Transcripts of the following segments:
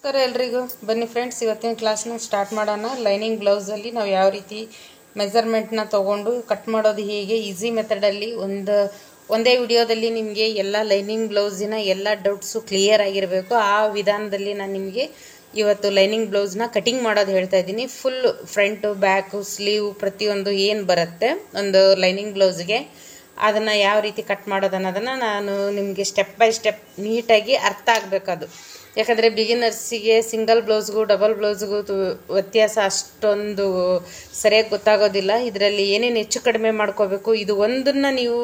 ನಮಸ್ಕಾರ ಎಲ್ರಿಗೂ. ಬನ್ನಿ ಫ್ರೆಂಡ್ಸ್, ಇವತ್ತಿನ ಕ್ಲಾಸ್ನ ಸ್ಟಾರ್ಟ್ ಮಾಡೋಣ. ಲೈನಿಂಗ್ ಬ್ಲೌಸಲ್ಲಿ ನಾವು ಯಾವ ರೀತಿ ಮೆಜರ್ಮೆಂಟ್ನ ತೊಗೊಂಡು ಕಟ್ ಮಾಡೋದು ಹೇಗೆ ಈಸಿ ಮೆಥಡಲ್ಲಿ ಒಂದೇ ವಿಡಿಯೋದಲ್ಲಿ ನಿಮಗೆ ಎಲ್ಲ ಲೈನಿಂಗ್ ಬ್ಲೌಸಿನ ಎಲ್ಲ ಡೌಟ್ಸು ಕ್ಲಿಯರ್ ಆಗಿರಬೇಕು. ಆ ವಿಧಾನದಲ್ಲಿ ನಾನು ನಿಮಗೆ ಇವತ್ತು ಲೈನಿಂಗ್ ಬ್ಲೌಸ್ನ ಕಟಿಂಗ್ ಮಾಡೋದು ಹೇಳ್ತಾ ಇದ್ದೀನಿ. ಫುಲ್ ಫ್ರಂಟು ಬ್ಯಾಕು ಸ್ಲೀವ್ ಪ್ರತಿಯೊಂದು ಏನು ಬರುತ್ತೆ ಒಂದು ಲೈನಿಂಗ್ ಬ್ಲೌಸ್ಗೆ ಅದನ್ನು ಯಾವ ರೀತಿ ಕಟ್ ಮಾಡೋದು ಅನ್ನೋದನ್ನು ನಾನು ನಿಮಗೆ ಸ್ಟೆಪ್ ಬೈ ಸ್ಟೆಪ್ ನೀಟಾಗಿ ಅರ್ಥ ಆಗಬೇಕದು. ಯಾಕಂದರೆ ಬಿಗಿನರ್ಸಿಗೆ ಸಿಂಗಲ್ ಬ್ಲೌಸ್ಗೂ ಡಬಲ್ ಬ್ಲೌಸ್ಗೂ ವ್ಯತ್ಯಾಸ ಅಷ್ಟೊಂದು ಸರಿಯಾಗಿ ಗೊತ್ತಾಗೋದಿಲ್ಲ. ಇದರಲ್ಲಿ ಏನೇನು ಹೆಚ್ಚು ಕಡಿಮೆ ಮಾಡ್ಕೋಬೇಕು ಇದು ಒಂದನ್ನು ನೀವು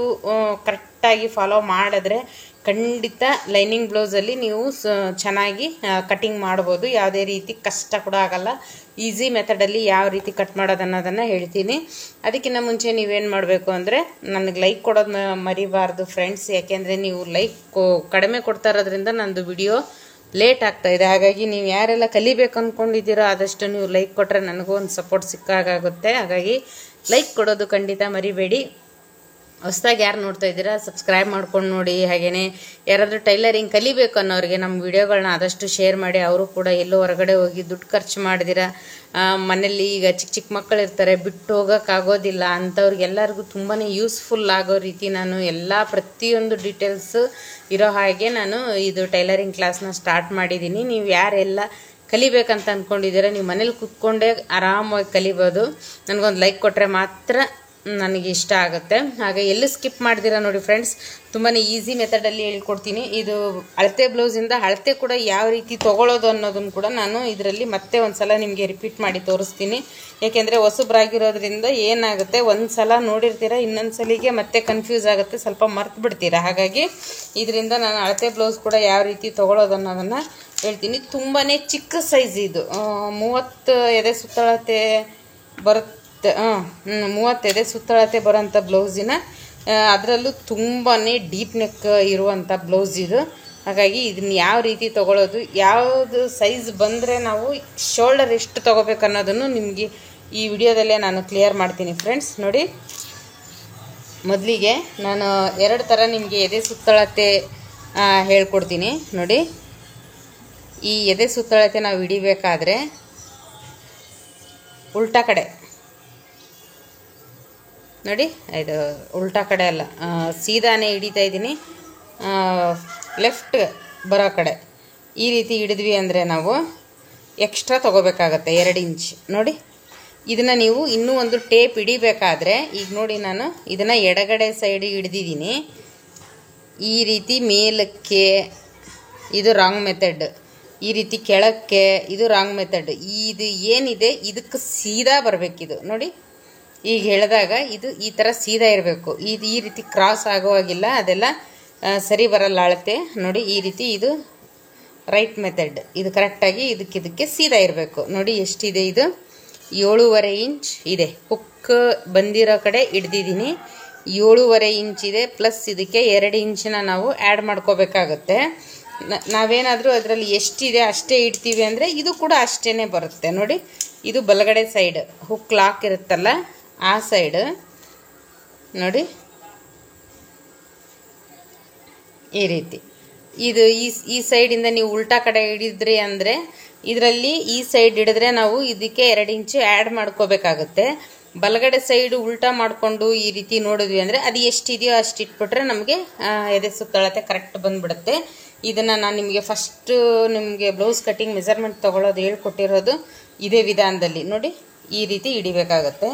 ಕರೆಕ್ಟಾಗಿ ಫಾಲೋ ಮಾಡಿದ್ರೆ ಖಂಡಿತ ಲೈನಿಂಗ್ ಬ್ಲೌಸಲ್ಲಿ ನೀವು ಚೆನ್ನಾಗಿ ಕಟಿಂಗ್ ಮಾಡ್ಬೋದು. ಯಾವುದೇ ರೀತಿ ಕಷ್ಟ ಕೂಡ ಆಗಲ್ಲ. ಈಸಿ ಮೆಥಡಲ್ಲಿ ಯಾವ ರೀತಿ ಕಟ್ ಮಾಡೋದು ಅನ್ನೋದನ್ನು ಹೇಳ್ತೀನಿ. ಅದಕ್ಕಿಂತ ಮುಂಚೆ ನೀವೇನು ಮಾಡಬೇಕು ಅಂದರೆ ನನಗೆ ಲೈಕ್ ಕೊಡೋದು ಮರಿಬಾರ್ದು ಫ್ರೆಂಡ್ಸ್. ಯಾಕೆಂದರೆ ನೀವು ಲೈಕ್ ಕಡಿಮೆ ಕೊಡ್ತಾ ಇರೋದ್ರಿಂದ ನಂದು ವಿಡಿಯೋ ಲೇಟ್ ಆಗ್ತಾ ಇದೆ. ಹಾಗಾಗಿ ನೀವು ಯಾರೆಲ್ಲ ಕಲಿಬೇಕು ಅಂದ್ಕೊಂಡಿದ್ದೀರೋ ಆದಷ್ಟು ನೀವು ಲೈಕ್ ಕೊಟ್ಟರೆ ನನಗೂ ಒಂದು ಸಪೋರ್ಟ್ ಸಿಕ್ಕಾಗುತ್ತೆ. ಹಾಗಾಗಿ ಲೈಕ್ ಕೊಡೋದು ಖಂಡಿತ ಮರಿಬೇಡಿ. ಹೊಸದಾಗಿ ಯಾರು ನೋಡ್ತಾ ಇದ್ದೀರಾ ಸಬ್ಸ್ಕ್ರೈಬ್ ಮಾಡ್ಕೊಂಡು ನೋಡಿ. ಹಾಗೆಯೇ ಯಾರಾದರೂ ಟೈಲರಿಂಗ್ ಕಲಿಬೇಕು ಅನ್ನೋರಿಗೆ ನಮ್ಮ ವಿಡಿಯೋಗಳನ್ನ ಆದಷ್ಟು ಶೇರ್ ಮಾಡಿ. ಅವರು ಕೂಡ ಎಲ್ಲೋ ಹೊರಗಡೆ ಹೋಗಿ ದುಡ್ಡು ಖರ್ಚು ಮಾಡಿದಿರ ಮನೇಲಿ ಈಗ ಚಿಕ್ಕ ಚಿಕ್ಕ ಮಕ್ಕಳು ಇರ್ತಾರೆ, ಬಿಟ್ಟು ಹೋಗೋಕ್ಕಾಗೋದಿಲ್ಲ ಅಂಥವ್ರಿಗೆಲ್ಲರಿಗೂ ತುಂಬಾ ಯೂಸ್ಫುಲ್ ಆಗೋ ರೀತಿ ನಾನು ಎಲ್ಲ ಪ್ರತಿಯೊಂದು ಡೀಟೇಲ್ಸು ಇರೋ ಹಾಗೆ ನಾನು ಇದು ಟೈಲರಿಂಗ್ ಕ್ಲಾಸ್ನ ಸ್ಟಾರ್ಟ್ ಮಾಡಿದ್ದೀನಿ. ನೀವು ಯಾರೆಲ್ಲ ಕಲಿಬೇಕಂತ ಅಂದ್ಕೊಂಡಿದ್ದೀರಾ ನೀವು ಮನೇಲಿ ಕೂತ್ಕೊಂಡೇ ಆರಾಮಾಗಿ ಕಲಿಬೋದು. ನನಗೊಂದು ಲೈಕ್ ಕೊಟ್ಟರೆ ಮಾತ್ರ ನನಗೆ ಇಷ್ಟ ಆಗುತ್ತೆ. ಹಾಗೆ ಎಲ್ಲೂ ಸ್ಕಿಪ್ ಮಾಡ್ದಿರಾ ನೋಡಿ ಫ್ರೆಂಡ್ಸ್, ತುಂಬಾ ಈಸಿ ಮೆಥಡಲ್ಲಿ ಹೇಳ್ಕೊಡ್ತೀನಿ. ಇದು ಅಳತೆ ಬ್ಲೌಸಿಂದ ಅಳತೆ ಕೂಡ ಯಾವ ರೀತಿ ತೊಗೊಳ್ಳೋದು ಅನ್ನೋದನ್ನು ಕೂಡ ನಾನು ಇದರಲ್ಲಿ ಮತ್ತೆ ಒಂದು ಸಲ ನಿಮಗೆ ರಿಪೀಟ್ ಮಾಡಿ ತೋರಿಸ್ತೀನಿ. ಏಕೆಂದರೆ ಹೊಸಬ್ರಾಗಿರೋದ್ರಿಂದ ಏನಾಗುತ್ತೆ ಒಂದು ಸಲ ನೋಡಿರ್ತೀರ ಇನ್ನೊಂದು ಸಲಿಗೆ ಮತ್ತೆ ಕನ್ಫ್ಯೂಸ್ ಆಗುತ್ತೆ, ಸ್ವಲ್ಪ ಮರ್ತು ಬಿಡ್ತೀರಾ. ಹಾಗಾಗಿ ಇದರಿಂದ ನಾನು ಅಳತೆ ಬ್ಲೌಸ್ ಕೂಡ ಯಾವ ರೀತಿ ತೊಗೊಳ್ಳೋದು ಅನ್ನೋದನ್ನು ಹೇಳ್ತೀನಿ. ತುಂಬಾ ಚಿಕ್ಕ ಸೈಜ್ ಇದು 30 ಎದೆ ಸುತ್ತಳತೆ ಬರುತ್ತೆ. 30 ಎದೆ ಸುತ್ತಳತೆ ಬರೋಂಥ ಬ್ಲೌಸಿನ ಅದರಲ್ಲೂ ತುಂಬಾ ಡೀಪ್ ನೆಕ್ ಇರುವಂಥ ಬ್ಲೌಸ್ ಇದು. ಹಾಗಾಗಿ ಇದನ್ನ ಯಾವ ರೀತಿ ತೊಗೊಳ್ಳೋದು, ಯಾವುದು ಸೈಜ್ ಬಂದರೆ ನಾವು ಶೋಲ್ಡರ್ ಎಷ್ಟು ತೊಗೋಬೇಕು ಅನ್ನೋದನ್ನು ನಿಮಗೆ ಈ ವಿಡಿಯೋದಲ್ಲೇ ನಾನು ಕ್ಲಿಯರ್ ಮಾಡ್ತೀನಿ ಫ್ರೆಂಡ್ಸ್. ನೋಡಿ, ಮೊದಲಿಗೆ ನಾನು 2 ಥರ ನಿಮಗೆ ಎದೆ ಸುತ್ತಳತೆ ಹೇಳ್ಕೊಡ್ತೀನಿ. ನೋಡಿ, ಈ ಎದೆ ಸುತ್ತಳತೆ ನಾವು ಹಿಡಿಬೇಕಾದ್ರೆ ಉಲ್ಟಾ ಕಡೆ ನೋಡಿ, ಇದು ಉಲ್ಟಾ ಕಡೆ ಅಲ್ಲ, ಸೀದಾನೇ ಹಿಡಿತಾ ಇದ್ದೀನಿ, ಲೆಫ್ಟ್ ಬರೋ ಕಡೆ ಈ ರೀತಿ ಹಿಡಿದ್ವಿ ಅಂದರೆ ನಾವು ಎಕ್ಸ್ಟ್ರಾ ತೊಗೋಬೇಕಾಗತ್ತೆ 2 ಇಂಚ್. ನೋಡಿ, ಇದನ್ನು ನೀವು ಇನ್ನೂ ಒಂದು ಟೇಪ್ ಹಿಡಿಬೇಕಾದ್ರೆ ಈಗ ನೋಡಿ ನಾನು ಇದನ್ನು ಎಡಗಡೆ ಸೈಡ್ ಹಿಡ್ದಿದ್ದೀನಿ. ಈ ರೀತಿ ಮೇಲಕ್ಕೆ ಇದು ರಾಂಗ್ ಮೆಥಡ್, ಈ ರೀತಿ ಕೆಳಕ್ಕೆ ಇದು ರಾಂಗ್ ಮೆಥಡ್. ಇದು ಏನಿದೆ ಇದಕ್ಕೆ ಸೀದಾ ಬರಬೇಕಿದು. ನೋಡಿ, ಈಗ ಹೇಳಿದಾಗ ಇದು ಈ ಥರ ಸೀದಾ ಇರಬೇಕು. ಇದು ಈ ರೀತಿ ಕ್ರಾಸ್ ಆಗೋವಾಗಿಲ್ಲ, ಅದೆಲ್ಲ ಸರಿ ಬರಲ್ಲ ಅಳತೆ. ನೋಡಿ, ಈ ರೀತಿ ಇದು ರೈಟ್ ಮೆಥಡ್. ಇದು ಕರೆಕ್ಟಾಗಿ ಇದಕ್ಕೆ ಸೀದಾ ಇರಬೇಕು. ನೋಡಿ ಎಷ್ಟಿದೆ, ಇದು 7.5 ಇಂಚ್ ಇದೆ. ಹುಕ್ ಬಂದಿರೋ ಕಡೆ ಹಿಡ್ದಿದ್ದೀನಿ. 7.5 ಇಂಚ್ ಇದೆ, ಪ್ಲಸ್ ಇದಕ್ಕೆ 2 ಇಂಚನ್ನ ನಾವು ಆ್ಯಡ್ ಮಾಡ್ಕೋಬೇಕಾಗತ್ತೆ. ನಾವೇನಾದರೂ ಅದರಲ್ಲಿ ಎಷ್ಟಿದೆ ಅಷ್ಟೇ ಇಡ್ತೀವಿ ಅಂದರೆ ಇದು ಕೂಡ ಅಷ್ಟೇ ಬರುತ್ತೆ. ನೋಡಿ, ಇದು ಬಲಗಡೆ ಸೈಡ್ ಹುಕ್ ಲಾಕ್ ಇರುತ್ತಲ್ಲ ಆ ಸೈಡ್. ನೋಡಿ, ಈ ರೀತಿ ಇದು ಈ ಸೈಡಿಂದ ನೀವು ಉಲ್ಟಾ ಕಡೆ ಹಿಡಿದ್ರಿ ಅಂದರೆ ಇದರಲ್ಲಿ ಈ ಸೈಡ್ ಹಿಡಿದ್ರೆ ನಾವು ಇದಕ್ಕೆ 2 ಇಂಚು ಆ್ಯಡ್ ಮಾಡ್ಕೋಬೇಕಾಗುತ್ತೆ. ಬಲಗಡೆ ಸೈಡ್ ಉಲ್ಟಾ ಮಾಡಿಕೊಂಡು ಈ ರೀತಿ ನೋಡಿದ್ವಿ ಅಂದರೆ ಅದು ಎಷ್ಟಿದೆಯೋ ಅಷ್ಟು ಇಟ್ಬಿಟ್ರೆ ನಮಗೆ ಎದೆ ಸುತ್ತಳತೆ ಕರೆಕ್ಟ್ ಬಂದುಬಿಡುತ್ತೆ. ಇದನ್ನು ನಾನು ನಿಮಗೆ ಫಸ್ಟು ನಿಮಗೆ ಬ್ಲೌಸ್ ಕಟ್ಟಿಂಗ್ ಮೆಜರ್ಮೆಂಟ್ ತೊಗೊಳ್ಳೋದು ಹೇಳ್ಕೊಟ್ಟಿರೋದು ಇದೇ ವಿಧಾನದಲ್ಲಿ. ನೋಡಿ, ಈ ರೀತಿ ಹಿಡಿಬೇಕಾಗತ್ತೆ.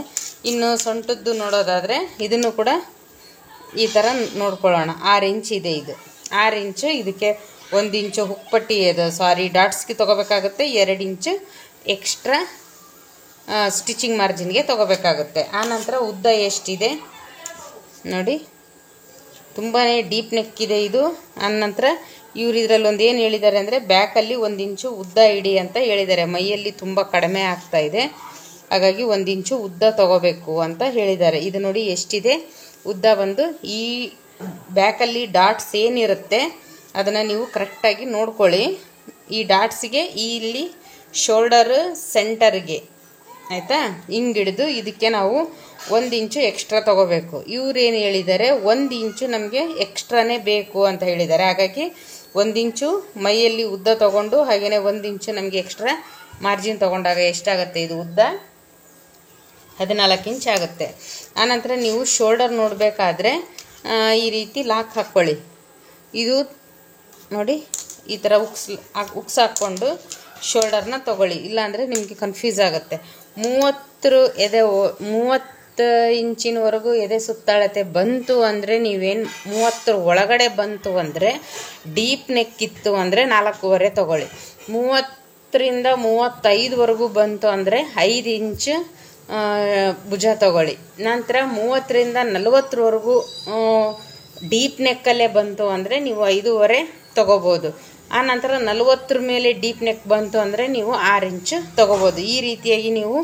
ಇನ್ನು ಸೊಂಟದ್ದು ನೋಡೋದಾದರೆ ಇದನ್ನು ಕೂಡ ಈ ಥರ ನೋಡ್ಕೊಳ್ಳೋಣ. 6 ಇಂಚ್ ಇದೆ, ಇದು 6 ಇಂಚು. ಇದಕ್ಕೆ 1 ಇಂಚು ಹುಕ್ಪಟ್ಟಿ ಡಾಟ್ಸ್ಗೆ ತೊಗೋಬೇಕಾಗುತ್ತೆ. 2 ಇಂಚು ಎಕ್ಸ್ಟ್ರಾ ಸ್ಟಿಚಿಂಗ್ ಮಾರ್ಜಿನ್ಗೆ ತೊಗೋಬೇಕಾಗುತ್ತೆ. ಆನಂತರ ಉದ್ದ ಎಷ್ಟಿದೆ ನೋಡಿ, ತುಂಬಾ ಡೀಪ್ ನೆಕ್ ಇದೆ ಇದು. ಆನಂತರ ಇವ್ರು ಇದರಲ್ಲಿ ಒಂದು ಏನು ಹೇಳಿದ್ದಾರೆ ಅಂದರೆ ಬ್ಯಾಕಲ್ಲಿ 1 ಇಂಚು ಉದ್ದ ಇಡಿ ಅಂತ ಹೇಳಿದ್ದಾರೆ. ಮೈಯಲ್ಲಿ ತುಂಬ ಕಡಿಮೆ ಆಗ್ತಾ ಇದೆ, ಹಾಗಾಗಿ 1 ಇಂಚು ಉದ್ದ ತೊಗೋಬೇಕು ಅಂತ ಹೇಳಿದ್ದಾರೆ. ಇದು ನೋಡಿ ಎಷ್ಟಿದೆ ಉದ್ದ ಬಂದು. ಈ ಬ್ಯಾಕಲ್ಲಿ ಡಾಟ್ಸ್ ಏನಿರುತ್ತೆ ಅದನ್ನು ನೀವು ಕರೆಕ್ಟಾಗಿ ನೋಡ್ಕೊಳ್ಳಿ. ಈ ಡಾಟ್ಸಿಗೆ ಇಲ್ಲಿ ಶೋಲ್ಡರ್ ಸೆಂಟರ್ಗೆ ಆಯಿತಾ ಹಿಂಗೆ ಹಿಡಿದು ಇದಕ್ಕೆ ನಾವು 1 ಇಂಚು ಎಕ್ಸ್ಟ್ರಾ ತೊಗೋಬೇಕು. ಇವ್ರೇನು ಹೇಳಿದ್ದಾರೆ 1 ಇಂಚು ನಮಗೆ ಎಕ್ಸ್ಟ್ರಾನೇ ಬೇಕು ಅಂತ ಹೇಳಿದ್ದಾರೆ. ಹಾಗಾಗಿ 1 ಇಂಚು ಮೈಯಲ್ಲಿ ಉದ್ದ ತೊಗೊಂಡು ಹಾಗೆಯೇ 1 ಇಂಚು ನಮಗೆ ಎಕ್ಸ್ಟ್ರಾ ಮಾರ್ಜಿನ್ ತೊಗೊಂಡಾಗ ಎಷ್ಟಾಗುತ್ತೆ ಇದು ಉದ್ದ 14 ಇಂಚ್ ಆಗುತ್ತೆ. ಆನಂತರ ನೀವು ಶೋಲ್ಡರ್ ನೋಡಬೇಕಾದ್ರೆ ಈ ರೀತಿ ಲಾಕ್ ಹಾಕ್ಕೊಳ್ಳಿ. ಇದು ನೋಡಿ ಈ ಥರ ಉಕ್ಸ್ ಹಾಕ್ಕೊಂಡು ಶೋಲ್ಡರ್ನ ತೊಗೊಳ್ಳಿ, ಇಲ್ಲಾಂದರೆ ನಿಮಗೆ ಕನ್ಫ್ಯೂಸ್ ಆಗುತ್ತೆ. 30 ಇಂಚಿನವರೆಗೂ ಎದೆ ಸುತ್ತಳತೆ ಬಂತು ಅಂದರೆ ನೀವೇನು 30 ಒಳಗಡೆ ಬಂತು ಅಂದರೆ ಡೀಪ್ ನೆಕ್ ಇತ್ತು ಅಂದರೆ 4.5 ತೊಗೊಳ್ಳಿ. 30ರಿಂದ 35ವರೆಗೂ ಬಂತು ಅಂದರೆ 5 ಇಂಚು ಭುಜ ತೊಗೊಳ್ಳಿ. ನಂತರ 30ರಿಂದ 40ವರೆಗೂ ಡೀಪ್ ನೆಕ್ಕಲ್ಲೇ ಬಂತು ಅಂದರೆ ನೀವು 5.5 ತೊಗೋಬೋದು. ಆನಂತರ 40 ಮೇಲೆ ಡೀಪ್ ನೆಕ್ ಬಂತು ಅಂದರೆ ನೀವು 6 ಇಂಚು ತೊಗೋಬೋದು. ಈ ರೀತಿಯಾಗಿ ನೀವು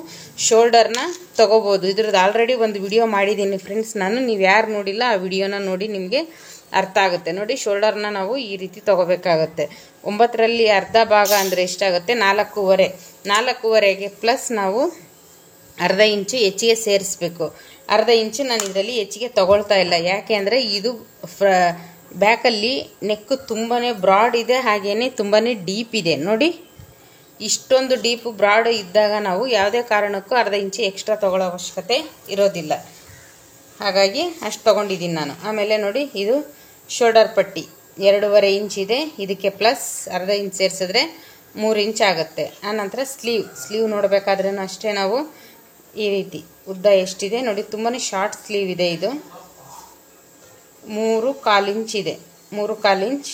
ಶೋಲ್ಡರ್ನ ತೊಗೋಬೋದು. ಇದ್ರದ್ದು ಆಲ್ರೆಡಿ ಒಂದು ವಿಡಿಯೋ ಮಾಡಿದ್ದೀನಿ ಫ್ರೆಂಡ್ಸ್ ನಾನು, ನೀವು ಯಾರು ನೋಡಿಲ್ಲ ಆ ವಿಡಿಯೋನ ನೋಡಿ ನಿಮಗೆ ಅರ್ಥ ಆಗುತ್ತೆ. ನೋಡಿ ಶೋಲ್ಡರ್ನ ನಾವು ಈ ರೀತಿ ತೊಗೋಬೇಕಾಗತ್ತೆ. 9ರಲ್ಲಿ ಅರ್ಧ ಭಾಗ ಅಂದರೆ ಎಷ್ಟಾಗುತ್ತೆ 4.5. 4.5ಗೆ ಪ್ಲಸ್ ನಾವು ಅರ್ಧ ಇಂಚು ಹೆಚ್ಚಿಗೆ ಸೇರಿಸ್ಬೇಕು. ಅರ್ಧ ಇಂಚು ನಾನು ಇದರಲ್ಲಿ ಹೆಚ್ಚಿಗೆ ತೊಗೊಳ್ತಾ ಇಲ್ಲ, ಯಾಕೆ ಅಂದರೆ ಇದು ಬ್ಯಾಕಲ್ಲಿ ನೆಕ್ಕು ತುಂಬಾ ಬ್ರಾಡ್ ಇದೆ, ಹಾಗೆಯೇ ತುಂಬಾ ಡೀಪ್ ಇದೆ. ನೋಡಿ ಇಷ್ಟೊಂದು ಡೀಪ್ ಬ್ರಾಡ್ ಇದ್ದಾಗ ನಾವು ಯಾವುದೇ ಕಾರಣಕ್ಕೂ ಅರ್ಧ ಇಂಚು ಎಕ್ಸ್ಟ್ರಾ ತೊಗೊಳ್ಳೋ ಅವಶ್ಯಕತೆ ಇರೋದಿಲ್ಲ. ಹಾಗಾಗಿ ಅಷ್ಟು ತೊಗೊಂಡಿದ್ದೀನಿ ನಾನು. ಆಮೇಲೆ ನೋಡಿ ಇದು ಶೋಲ್ಡರ್ ಪಟ್ಟಿ 2.5 ಇಂಚ್ ಇದೆ, ಇದಕ್ಕೆ ಪ್ಲಸ್ ಅರ್ಧ ಇಂಚ್ ಸೇರಿಸಿದ್ರೆ 3 ಇಂಚ್ ಆಗುತ್ತೆ. ಆನಂತರ ಸ್ಲೀವ್ ನೋಡಬೇಕಾದ್ರೂ ಅಷ್ಟೇ ನಾವು ಈ ರೀತಿ ಉದ್ದ ಎಷ್ಟಿದೆ ನೋಡಿ, ತುಂಬಾ ಶಾರ್ಟ್ ಸ್ಲೀವ್ ಇದೆ. ಇದು 3.25 ಇಂಚ್ ಇದೆ, 3.25 ಇಂಚ್